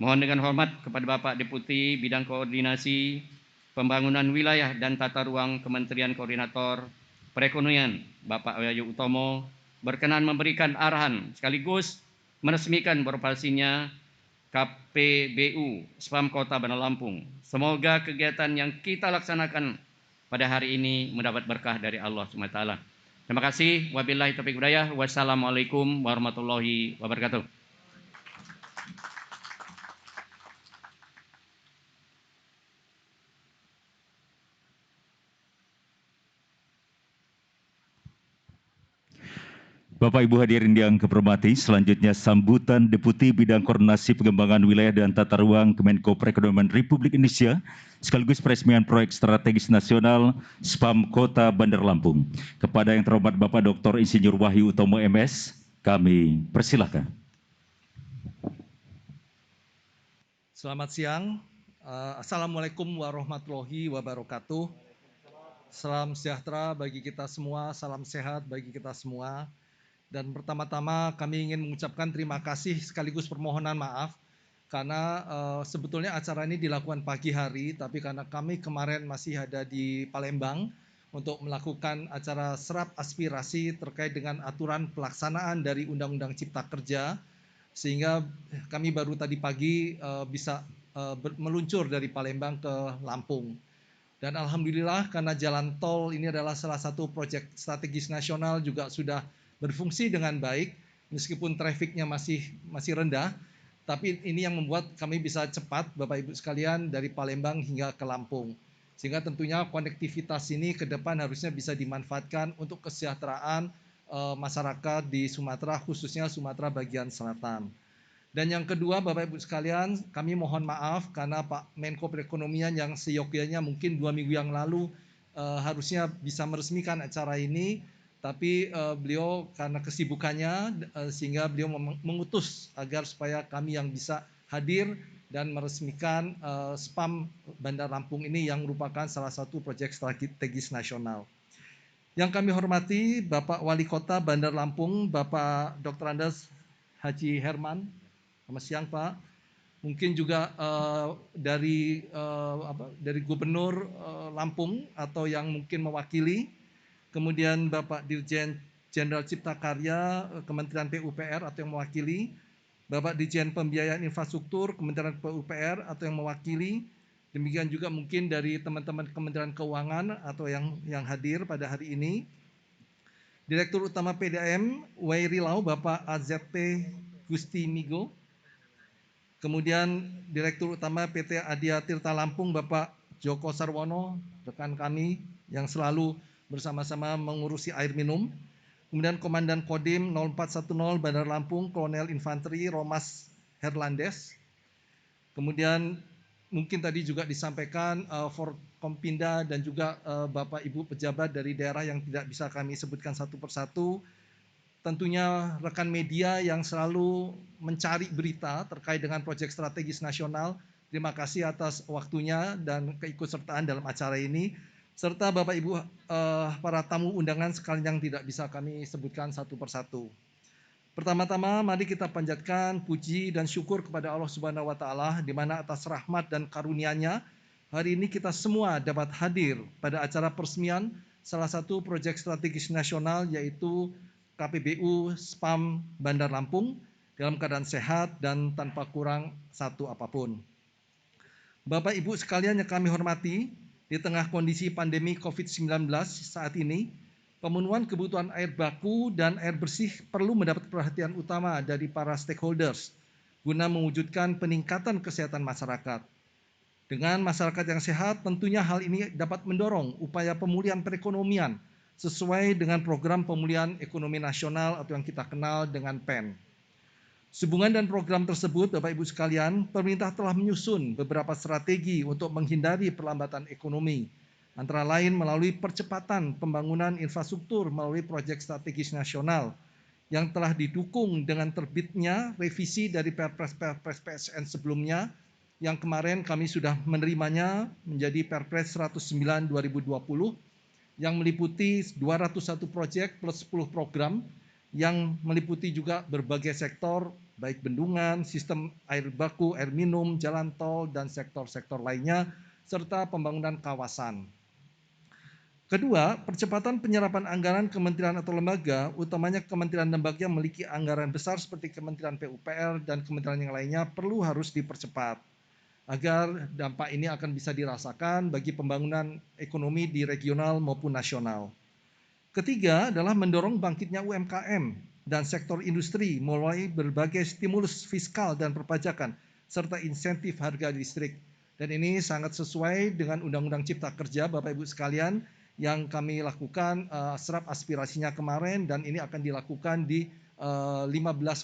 [SPEAKER 4] mohon dengan hormat kepada Bapak Deputi Bidang Koordinasi Pembangunan Wilayah dan Tata Ruang Kementerian Koordinator Perekonomian, Bapak Wahyu Utomo, berkenan memberikan arahan sekaligus meresmikan beroperasinya KPBU SPAM Kota Bandar Lampung. Semoga kegiatan yang kita laksanakan pada hari ini mendapat berkah dari Allah SWT. Terima kasih. Wabillahi taufiq hidayah. Wassalamualaikum warahmatullahi wabarakatuh.
[SPEAKER 1] Bapak Ibu hadirin yang kehormati, selanjutnya sambutan Deputi Bidang Koordinasi Pengembangan Wilayah dan Tata Ruang Kemenko Perekonomian Republik Indonesia sekaligus peresmian proyek strategis nasional SPAM Kota Bandar Lampung. Kepada yang terhormat Bapak Dr. Insinyur Wahyu Utomo MS, kami persilahkan.
[SPEAKER 5] Selamat siang. Assalamualaikum warahmatullahi wabarakatuh. Salam sejahtera bagi kita semua, salam sehat bagi kita semua. Dan pertama-tama kami ingin mengucapkan terima kasih sekaligus permohonan maaf karena sebetulnya acara ini dilakukan pagi hari, tapi karena kami kemarin masih ada di Palembang untuk melakukan acara serap aspirasi terkait dengan aturan pelaksanaan dari Undang-Undang Cipta Kerja, sehingga kami baru tadi pagi bisa meluncur dari Palembang ke Lampung. Dan alhamdulillah karena jalan tol ini adalah salah satu proyek strategis nasional juga sudah berfungsi dengan baik, meskipun trafiknya masih rendah, tapi ini yang membuat kami bisa cepat Bapak Ibu sekalian dari Palembang hingga ke Lampung. Sehingga tentunya konektivitas ini ke depan harusnya bisa dimanfaatkan untuk kesejahteraan masyarakat di Sumatera, khususnya Sumatera bagian selatan. Dan yang kedua Bapak Ibu sekalian, kami mohon maaf karena Pak Menko Perekonomian yang seyogyanya mungkin 2 minggu yang lalu harusnya bisa meresmikan acara ini, tapi beliau karena kesibukannya sehingga beliau mengutus agar supaya kami yang bisa hadir dan meresmikan SPAM Bandar Lampung ini yang merupakan salah satu proyek strategis nasional. Yang kami hormati Bapak Wali Kota Bandar Lampung, Bapak Dr. Andes Haji Herman. Selamat siang Pak. Mungkin juga dari Gubernur Lampung atau yang mungkin mewakili. Kemudian Bapak Dirjen Jenderal Cipta Karya Kementerian PUPR atau yang mewakili, Bapak Dirjen Pembiayaan Infrastruktur Kementerian PUPR atau yang mewakili, demikian juga mungkin dari teman-teman Kementerian Keuangan atau yang hadir pada hari ini. Direktur Utama PDAM Wairilau Bapak AZP Gusti Migo. Kemudian Direktur Utama PT Adia Tirta Lampung Bapak Joko Sarwono, rekan kami yang selalu bersama-sama mengurusi air minum. Kemudian Komandan Kodim 0410 Bandar Lampung, Kolonel Infanteri Romas Herlandes. Kemudian mungkin tadi juga disampaikan Forkompinda dan juga Bapak Ibu pejabat dari daerah yang tidak bisa kami sebutkan satu persatu. Tentunya rekan media yang selalu mencari berita terkait dengan proyek strategis nasional. Terima kasih atas waktunya dan keikutsertaan dalam acara ini. Serta Bapak Ibu para tamu undangan sekalian yang tidak bisa kami sebutkan satu persatu. Pertama-tama mari kita panjatkan puji dan syukur kepada Allah Subhanahu wa taala di mana atas rahmat dan karunia-Nya hari ini kita semua dapat hadir pada acara peresmian salah satu proyek strategis nasional yaitu KPBU SPAM Bandar Lampung dalam keadaan sehat dan tanpa kurang satu apapun. Bapak Ibu sekalian yang kami hormati, di tengah kondisi pandemi COVID-19 saat ini, pemenuhan kebutuhan air baku dan air bersih perlu mendapat perhatian utama dari para stakeholders guna mewujudkan peningkatan kesehatan masyarakat. Dengan masyarakat yang sehat, tentunya hal ini dapat mendorong upaya pemulihan perekonomian sesuai dengan program pemulihan ekonomi nasional atau yang kita kenal dengan PEN. Sehubungan dan program tersebut, Bapak Ibu sekalian, pemerintah telah menyusun beberapa strategi untuk menghindari perlambatan ekonomi, antara lain melalui percepatan pembangunan infrastruktur melalui proyek strategis nasional yang telah didukung dengan terbitnya revisi dari Perpres PSN sebelumnya, yang kemarin kami sudah menerimanya menjadi Perpres 109 2020 yang meliputi 201 proyek plus 10 program yang meliputi juga berbagai sektor, baik bendungan, sistem air baku, air minum, jalan tol, dan sektor-sektor lainnya, serta pembangunan kawasan. Kedua, percepatan penyerapan anggaran kementerian atau lembaga, utamanya kementerian lembaga yang memiliki anggaran besar seperti Kementerian PUPR dan kementerian yang lainnya harus dipercepat agar dampak ini akan bisa dirasakan bagi pembangunan ekonomi di regional maupun nasional. Ketiga adalah mendorong bangkitnya UMKM dan sektor industri melalui berbagai stimulus fiskal dan perpajakan serta insentif harga listrik. Dan ini sangat sesuai dengan Undang-Undang Cipta Kerja Bapak Ibu sekalian yang kami lakukan serap aspirasinya kemarin, dan ini akan dilakukan di 15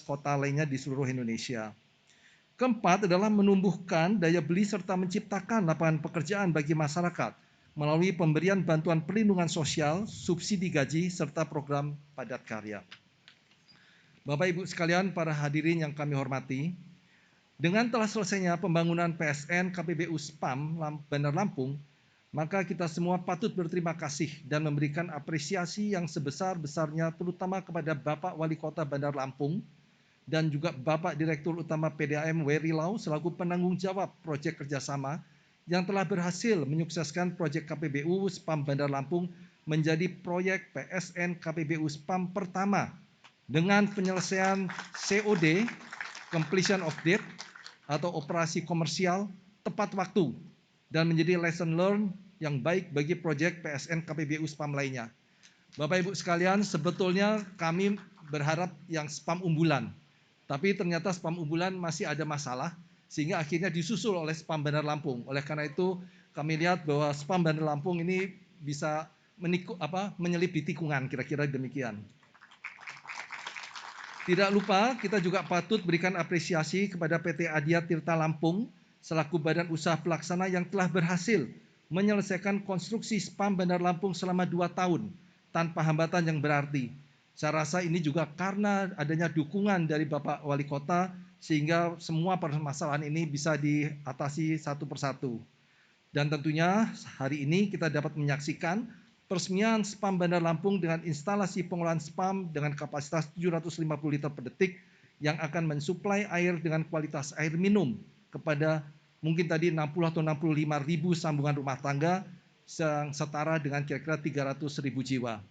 [SPEAKER 5] kota lainnya di seluruh Indonesia. Keempat adalah menumbuhkan daya beli serta menciptakan lapangan pekerjaan bagi masyarakat melalui pemberian bantuan perlindungan sosial, subsidi gaji, serta program padat karya. Bapak Ibu sekalian, para hadirin yang kami hormati, dengan telah selesainya pembangunan PSN KPBU SPAM Bandar Lampung, maka kita semua patut berterima kasih dan memberikan apresiasi yang sebesar-besarnya terutama kepada Bapak Wali Kota Bandar Lampung dan juga Bapak Direktur Utama PDAM Wery Lau selaku penanggung jawab proyek kerjasama yang telah berhasil menyukseskan proyek KPBU SPAM Bandar Lampung menjadi proyek PSN KPBU SPAM pertama dengan penyelesaian COD, completion of date, atau operasi komersial tepat waktu dan menjadi lesson learned yang baik bagi proyek PSN KPBU SPAM lainnya. Bapak Ibu sekalian, sebetulnya kami berharap yang SPAM unggulan, tapi ternyata SPAM unggulan masih ada masalah, sehingga akhirnya disusul oleh SPAM Bandar Lampung. Oleh karena itu, kami lihat bahwa SPAM Bandar Lampung ini bisa menyelip di tikungan, kira-kira demikian. Tidak lupa, kita juga patut berikan apresiasi kepada PT Adia Tirta Lampung selaku badan usaha pelaksana yang telah berhasil menyelesaikan konstruksi SPAM Bandar Lampung selama 2 tahun tanpa hambatan yang berarti. Saya rasa ini juga karena adanya dukungan dari Bapak Wali Kota, sehingga semua permasalahan ini bisa diatasi satu persatu. Dan tentunya hari ini kita dapat menyaksikan peresmian SPAM Bandar Lampung dengan instalasi pengolahan SPAM dengan kapasitas 750 liter per detik yang akan mensuplai air dengan kualitas air minum kepada mungkin tadi 60 atau 65 ribu sambungan rumah tangga yang setara dengan kira-kira 300 ribu jiwa.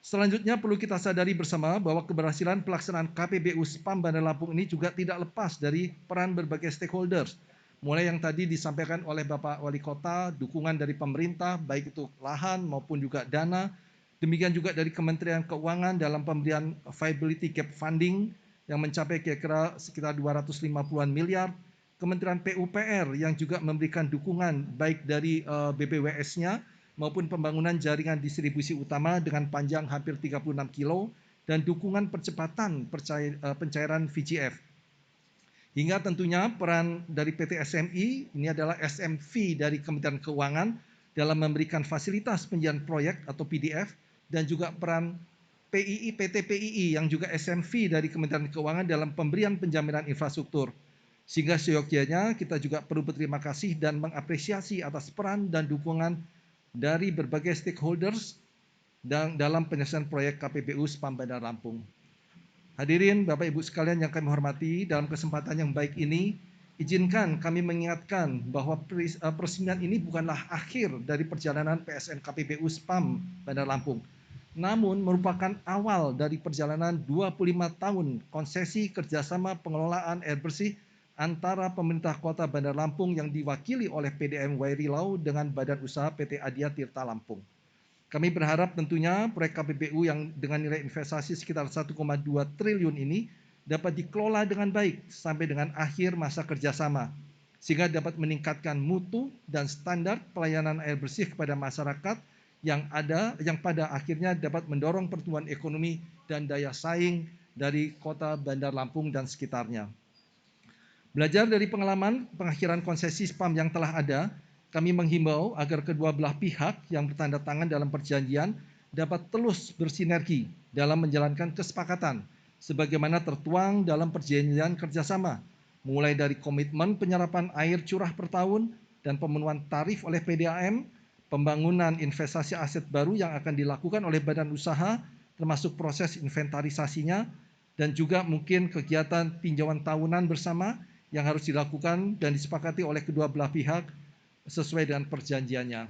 [SPEAKER 5] Selanjutnya perlu kita sadari bersama bahwa keberhasilan pelaksanaan KPBU SPAM Bandar Lampung ini juga tidak lepas dari peran berbagai stakeholders. Mulai yang tadi disampaikan oleh Bapak Wali Kota, dukungan dari pemerintah, baik itu lahan maupun juga dana. Demikian juga dari Kementerian Keuangan dalam pemberian viability gap funding yang mencapai kira-kira sekitar 250-an miliar. Kementerian PUPR yang juga memberikan dukungan baik dari BPWS-nya, maupun pembangunan jaringan distribusi utama dengan panjang hampir 36 kilo dan dukungan percepatan pencairan VGF. Hingga tentunya peran dari PT SMI, ini adalah SMV dari Kementerian Keuangan dalam memberikan fasilitas penjagaan proyek atau PDF, dan juga peran PT PII yang juga SMV dari Kementerian Keuangan dalam pemberian penjaminan infrastruktur. Sehingga seyogyanya kita juga perlu berterima kasih dan mengapresiasi atas peran dan dukungan dari berbagai stakeholders dalam penyelesaian proyek KPBU SPAM Bandar Lampung. Hadirin Bapak Ibu sekalian yang kami hormati, dalam kesempatan yang baik ini, izinkan kami mengingatkan bahwa peresmian ini bukanlah akhir dari perjalanan PSN KPBU SPAM Bandar Lampung, namun merupakan awal dari perjalanan 25 tahun konsesi kerjasama pengelolaan air bersih antara pemerintah kota Bandar Lampung yang diwakili oleh PDAM Wery Lau dengan badan usaha PT Adia Tirta Lampung. Kami berharap tentunya proyek KPBU yang dengan nilai investasi sekitar 1,2 triliun ini dapat dikelola dengan baik sampai dengan akhir masa kerjasama, sehingga dapat meningkatkan mutu dan standar pelayanan air bersih kepada masyarakat yang pada akhirnya dapat mendorong pertumbuhan ekonomi dan daya saing dari kota Bandar Lampung dan sekitarnya. Belajar dari pengalaman pengakhiran konsesi SPAM yang telah ada, kami menghimbau agar kedua belah pihak yang bertanda tangan dalam perjanjian dapat terus bersinergi dalam menjalankan kesepakatan sebagaimana tertuang dalam perjanjian kerjasama, mulai dari komitmen penyerapan air curah per tahun dan pemenuhan tarif oleh PDAM, pembangunan investasi aset baru yang akan dilakukan oleh badan usaha, termasuk proses inventarisasinya, dan juga mungkin kegiatan tinjauan tahunan bersama yang harus dilakukan dan disepakati oleh kedua belah pihak sesuai dengan perjanjiannya.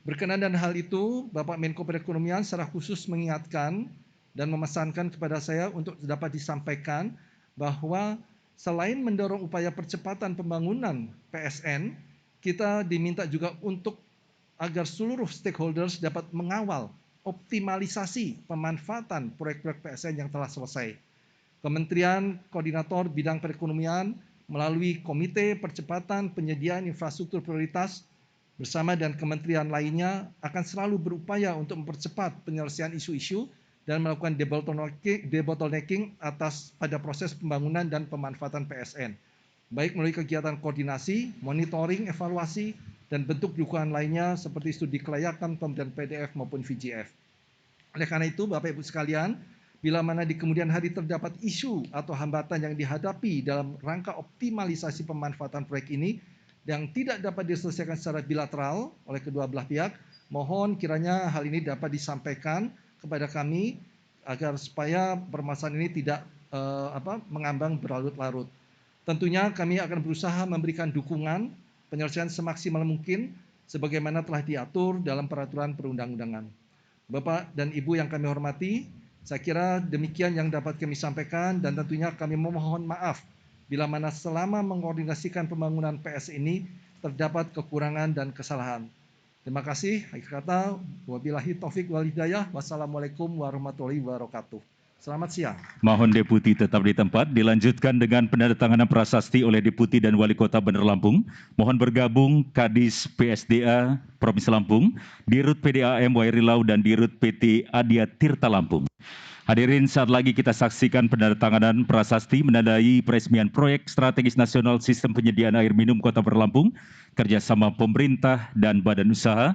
[SPEAKER 5] Berkenaan dengan hal itu, Bapak Menko Perekonomian secara khusus mengingatkan dan memesankan kepada saya untuk dapat disampaikan bahwa selain mendorong upaya percepatan pembangunan PSN, kita diminta juga untuk agar seluruh stakeholders dapat mengawal optimalisasi pemanfaatan proyek-proyek PSN yang telah selesai. Kementerian Koordinator Bidang Perekonomian melalui Komite Percepatan Penyediaan Infrastruktur Prioritas bersama dan kementerian lainnya akan selalu berupaya untuk mempercepat penyelesaian isu-isu dan melakukan debottlenecking pada proses pembangunan dan pemanfaatan PSN, baik melalui kegiatan koordinasi, monitoring, evaluasi, dan bentuk dukungan lainnya seperti studi kelayakan, pemberian PDF maupun VGF. Oleh karena itu, Bapak Ibu sekalian, bila mana di kemudian hari terdapat isu atau hambatan yang dihadapi dalam rangka optimalisasi pemanfaatan proyek ini yang tidak dapat diselesaikan secara bilateral oleh kedua belah pihak, mohon kiranya hal ini dapat disampaikan kepada kami agar supaya permasalahan ini tidak mengambang berlarut-larut. Tentunya kami akan berusaha memberikan dukungan penyelesaian semaksimal mungkin sebagaimana telah diatur dalam peraturan perundang-undangan. Bapak dan Ibu yang kami hormati, saya kira demikian yang dapat kami sampaikan dan tentunya kami memohon maaf bila mana selama mengkoordinasikan pembangunan PS ini terdapat kekurangan dan kesalahan. Terima kasih. Akhir kata, wabillahi taufik wal hidayah. Wassalamualaikum warahmatullahi wabarakatuh. Selamat siang.
[SPEAKER 1] Mohon Deputi tetap di tempat, dilanjutkan dengan penandatanganan prasasti oleh Deputi dan Wali Kota Bandar Lampung. Mohon bergabung Kadis PSDA Provinsi Lampung, Dirut PDAM Wairilau dan Dirut PT Adia Tirta Lampung. Hadirin, saat lagi kita saksikan penandatanganan prasasti menandai peresmian proyek strategis nasional sistem penyediaan air minum Kota Bandar Lampung, kerjasama pemerintah dan badan usaha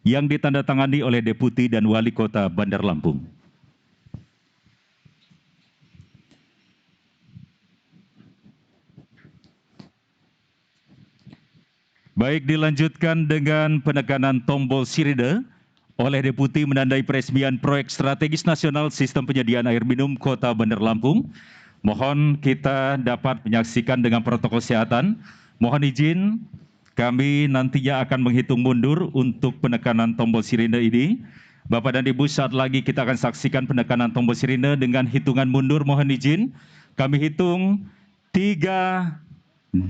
[SPEAKER 1] yang ditandatangani oleh Deputi dan Wali Kota Bandar Lampung. Baik, dilanjutkan dengan penekanan tombol sirine oleh Deputi menandai peresmian proyek strategis nasional sistem penyediaan air minum Kota Bandar Lampung. Mohon kita dapat menyaksikan dengan protokol kesehatan. Mohon izin, kami nantinya akan menghitung mundur untuk penekanan tombol sirine ini. Bapak dan Ibu, saat lagi kita akan saksikan penekanan tombol sirine dengan hitungan mundur. Mohon izin, kami hitung 3, 2,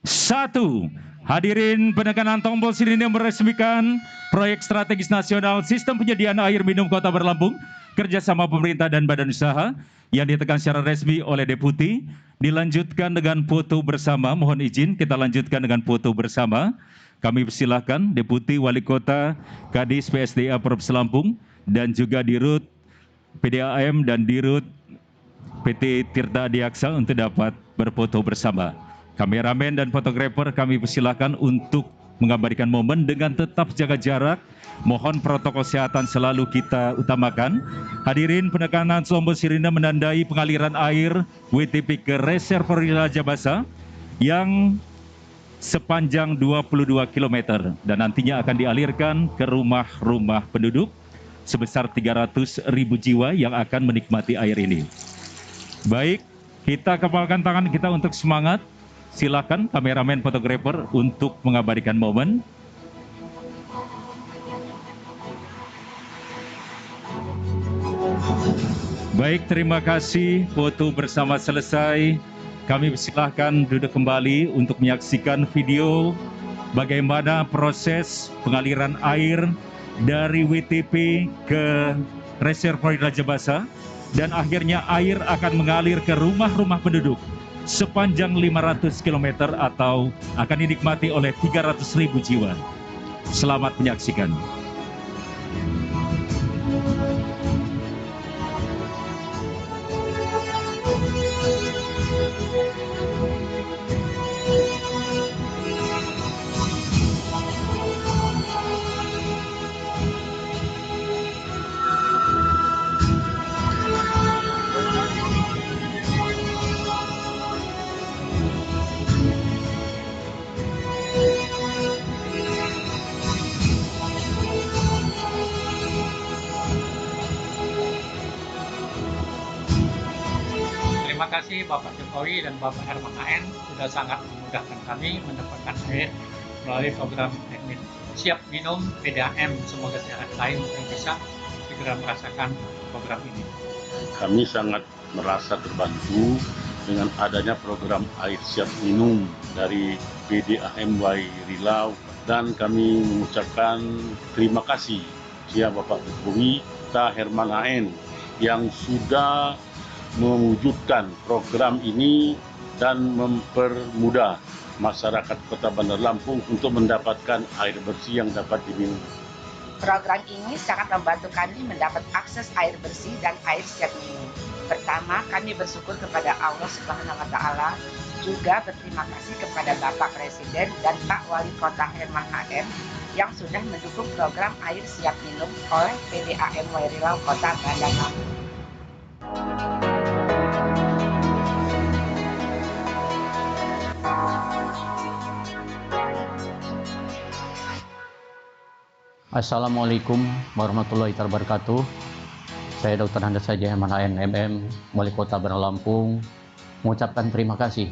[SPEAKER 1] 1. Hadirin, penekanan tombol sirine meresmikan proyek strategis nasional sistem penyediaan air minum Kota Bandar Lampung, kerjasama pemerintah dan badan usaha yang ditekan secara resmi oleh Deputi. Dilanjutkan dengan foto bersama. Mohon izin kita lanjutkan dengan foto bersama. Kami persilahkan Deputi Wali Kota Kadis PSDA Provinsi Lampung dan juga Dirut PDAM dan Dirut PT Tirta Adiaksa untuk dapat berfoto bersama. Kameramen dan fotografer kami persilahkan untuk mengabadikan momen dengan tetap jaga jarak. Mohon protokol kesehatan selalu kita utamakan. Hadirin, penekanan tombol sirine menandai pengaliran air WTP ke reservoir Raja Basa yang sepanjang 22 km dan nantinya akan dialirkan ke rumah-rumah penduduk sebesar 300.000 jiwa yang akan menikmati air ini. Baik, kita kepalkan tangan kita untuk semangat. Silakan kameramen fotografer untuk mengabadikan momen. Baik, terima kasih. Foto bersama selesai. Kami persilahkan duduk kembali untuk menyaksikan video bagaimana proses pengaliran air dari WTP ke reservoir Raja Basa dan akhirnya air akan mengalir ke rumah-rumah penduduk sepanjang 500 km atau akan dinikmati oleh 300.000 jiwa. Selamat menyaksikan.
[SPEAKER 6] kasih Bapak Jokowi dan Bapak Herman AN sudah sangat memudahkan kami mendapatkan air melalui program siap minum PDAM. Semoga daerah lain yang bisa segera merasakan program ini.
[SPEAKER 7] Kami sangat merasa terbantu dengan adanya program air siap minum dari PDAM Rilau, dan kami mengucapkan terima kasih kepada Bapak Jokowi dan Herman AN yang sudah mewujudkan program ini dan mempermudah masyarakat Kota Bandar Lampung untuk mendapatkan air bersih yang dapat diminum.
[SPEAKER 8] Program ini sangat membantu kami mendapat akses air bersih dan air siap minum. Pertama, kami bersyukur kepada Allah Subhanahu wa Ta'ala, juga berterima kasih kepada Bapak Presiden dan Pak Wali Kota Herman HM yang sudah mendukung program air siap minum oleh PDAM Rilau Kota Bandar Lampung.
[SPEAKER 9] Assalamualaikum warahmatullahi wabarakatuh. Saya Dr. Andes Saja Herman AN MM, Wali Kota Bandar Lampung, mengucapkan terima kasih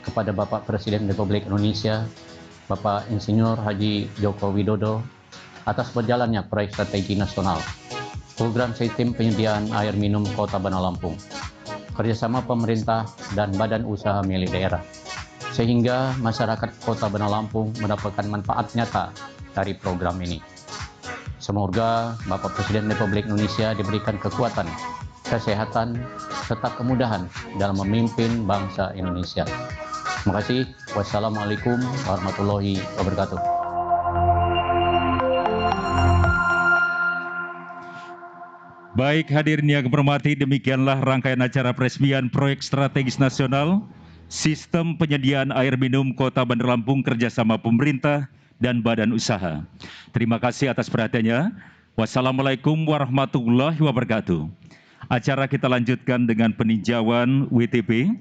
[SPEAKER 9] kepada Bapak Presiden Republik Indonesia, Bapak Insinyur Haji Joko Widodo, atas berjalannya proyek strategi nasional, program sistem penyediaan air minum Kota Bandar Lampung, kerjasama pemerintah dan badan usaha milik daerah, sehingga masyarakat Kota Bandar Lampung mendapatkan manfaat nyata dari program ini. Semoga Bapak Presiden Republik Indonesia diberikan kekuatan, kesehatan, serta kemudahan dalam memimpin bangsa Indonesia. Terima kasih. Wassalamualaikum warahmatullahi wabarakatuh.
[SPEAKER 1] Baik hadirin yang hormati, demikianlah rangkaian acara peresmian proyek strategis nasional Sistem Penyediaan Air Minum Kota Bandar Lampung kerjasama pemerintah dan badan usaha. Terima kasih atas perhatiannya. Wassalamualaikum warahmatullahi wabarakatuh. Acara kita lanjutkan dengan peninjauan WTP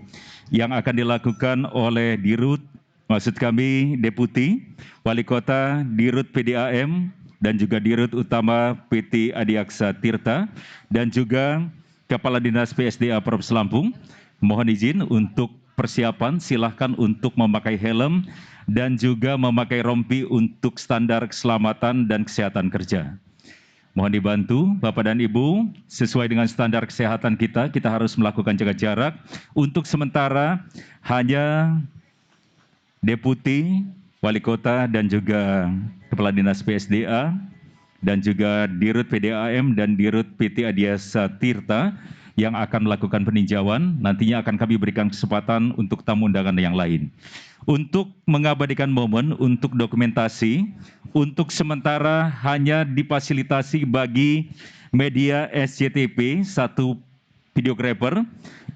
[SPEAKER 1] yang akan dilakukan oleh Dirut, maksud kami Deputi Wali Kota, Dirut PDAM, dan juga Dirut Utama PT Adiaksa Tirta, dan juga Kepala Dinas PSDA Provinsi Lampung. Mohon izin untuk persiapan, silahkan untuk memakai helm dan juga memakai rompi untuk standar keselamatan dan kesehatan kerja. Mohon dibantu Bapak dan Ibu, sesuai dengan standar kesehatan kita harus melakukan jaga jarak. Untuk sementara hanya Deputi Wali Kota dan juga Kepala Dinas PSDA dan juga Dirut PDAM dan Dirut PT Adiaksa Tirta yang akan melakukan peninjauan. Nantinya akan kami berikan kesempatan untuk tamu undangan yang lain. Untuk mengabadikan momen untuk dokumentasi, untuk sementara hanya difasilitasi bagi media SCTP 1 videographer,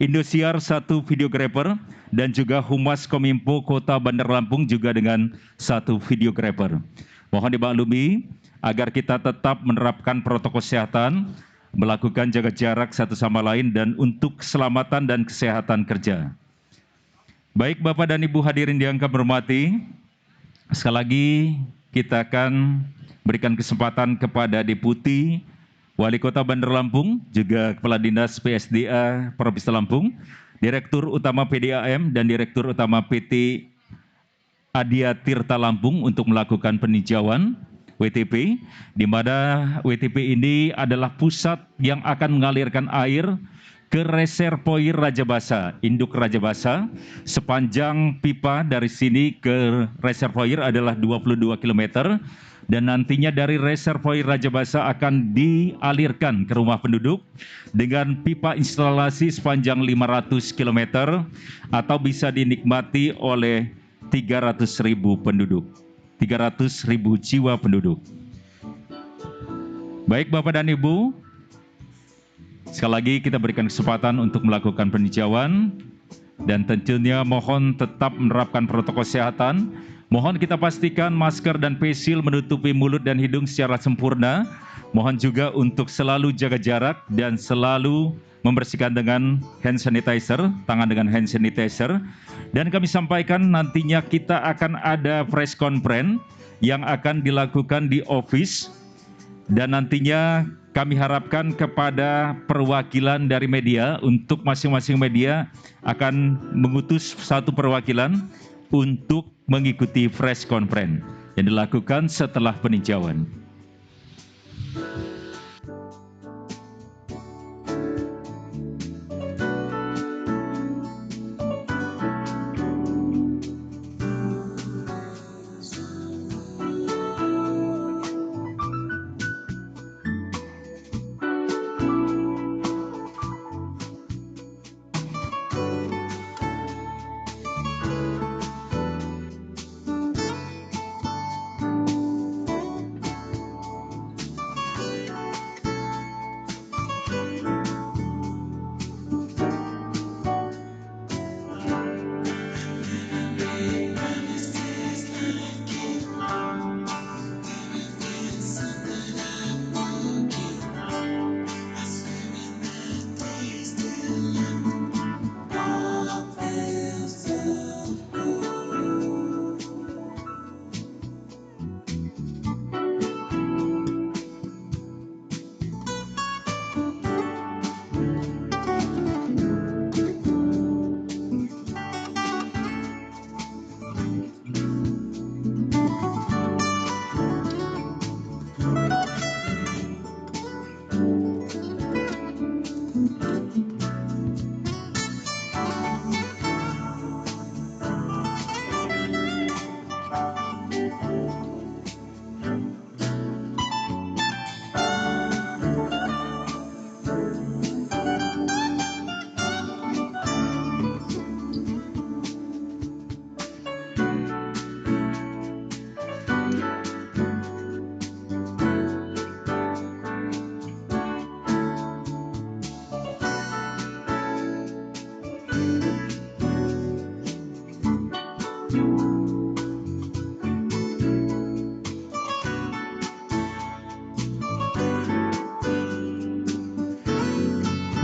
[SPEAKER 1] Indosiar 1 videographer, dan juga Humas Kominfo Kota Bandar Lampung juga dengan 1 videographer. Mohon dimaklumi agar kita tetap menerapkan protokol kesehatan, melakukan jaga jarak satu sama lain, dan untuk keselamatan dan kesehatan kerja. Baik Bapak dan Ibu hadirin yang kami hormati, sekali lagi kita akan berikan kesempatan kepada Deputi Wali Kota Bandar Lampung, juga Kepala Dinas PSDA Provinsi Lampung, Direktur Utama PDAM dan Direktur Utama PT Adiaksa Tirta Lampung untuk melakukan peninjauan WTP, di mana WTP ini adalah pusat yang akan mengalirkan air ke reservoir Rajabasa, induk Rajabasa. Sepanjang pipa dari sini ke reservoir adalah 22 km, dan nantinya dari reservoir Rajabasa akan dialirkan ke rumah penduduk dengan pipa instalasi sepanjang 500 km atau bisa dinikmati oleh 300.000 penduduk, 300.000 jiwa penduduk. Baik Bapak dan Ibu, sekali lagi kita berikan kesempatan untuk melakukan peninjauan, dan tentunya mohon tetap menerapkan protokol kesehatan. Mohon kita pastikan masker dan face shield menutupi mulut dan hidung secara sempurna. Mohon juga untuk selalu jaga jarak dan selalu membersihkan dengan hand sanitizer, tangan dengan hand sanitizer. Dan kami sampaikan nantinya kita akan ada press conference yang akan dilakukan di office, dan nantinya kami harapkan kepada perwakilan dari media, untuk masing-masing media akan mengutus satu perwakilan untuk mengikuti press conference yang dilakukan setelah peninjauan.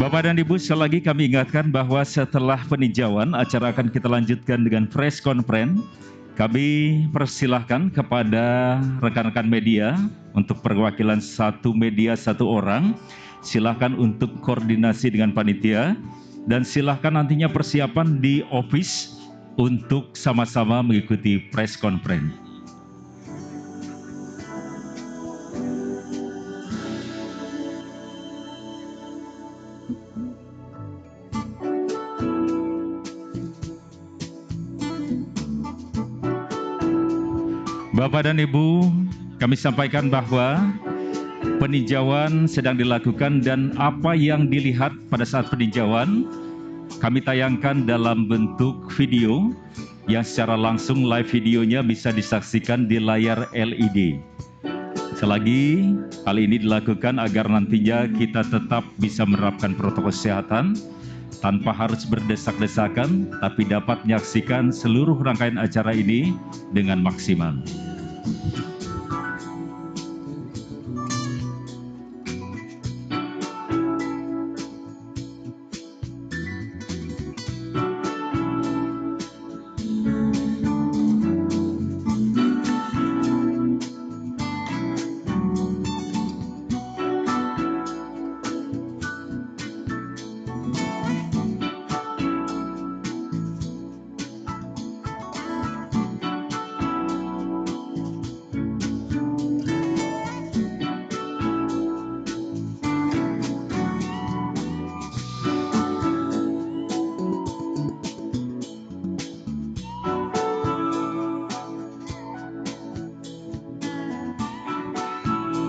[SPEAKER 1] Bapak dan Ibu, sekali lagi kami ingatkan bahwa setelah peninjauan, acara akan kita lanjutkan dengan press conference. Kami persilahkan kepada rekan-rekan media untuk perwakilan satu media satu orang. Silakan untuk koordinasi dengan panitia dan silakan nantinya persiapan di office untuk sama-sama mengikuti press conference. Bapak dan Ibu, kami sampaikan bahwa peninjauan sedang dilakukan dan apa yang dilihat pada saat peninjauan kami tayangkan dalam bentuk video yang secara langsung live videonya bisa disaksikan di layar LED. Selagi hal ini dilakukan agar nantinya kita tetap bisa menerapkan protokol kesehatan tanpa harus berdesak-desakan, tapi dapat menyaksikan seluruh rangkaian acara ini dengan maksimal.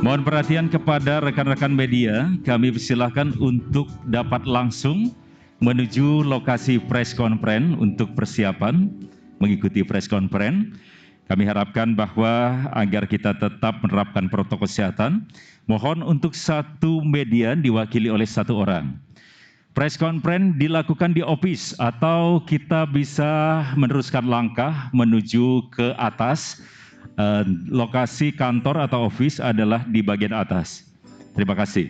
[SPEAKER 1] Mohon perhatian kepada rekan-rekan media, kami persilahkan untuk dapat langsung menuju lokasi press conference untuk persiapan mengikuti press conference. Kami harapkan bahwa agar kita tetap menerapkan protokol kesehatan, mohon untuk satu media diwakili oleh satu orang. Press conference dilakukan di office atau kita bisa meneruskan langkah menuju ke atas. Lokasi kantor atau office adalah di bagian atas. Terima kasih.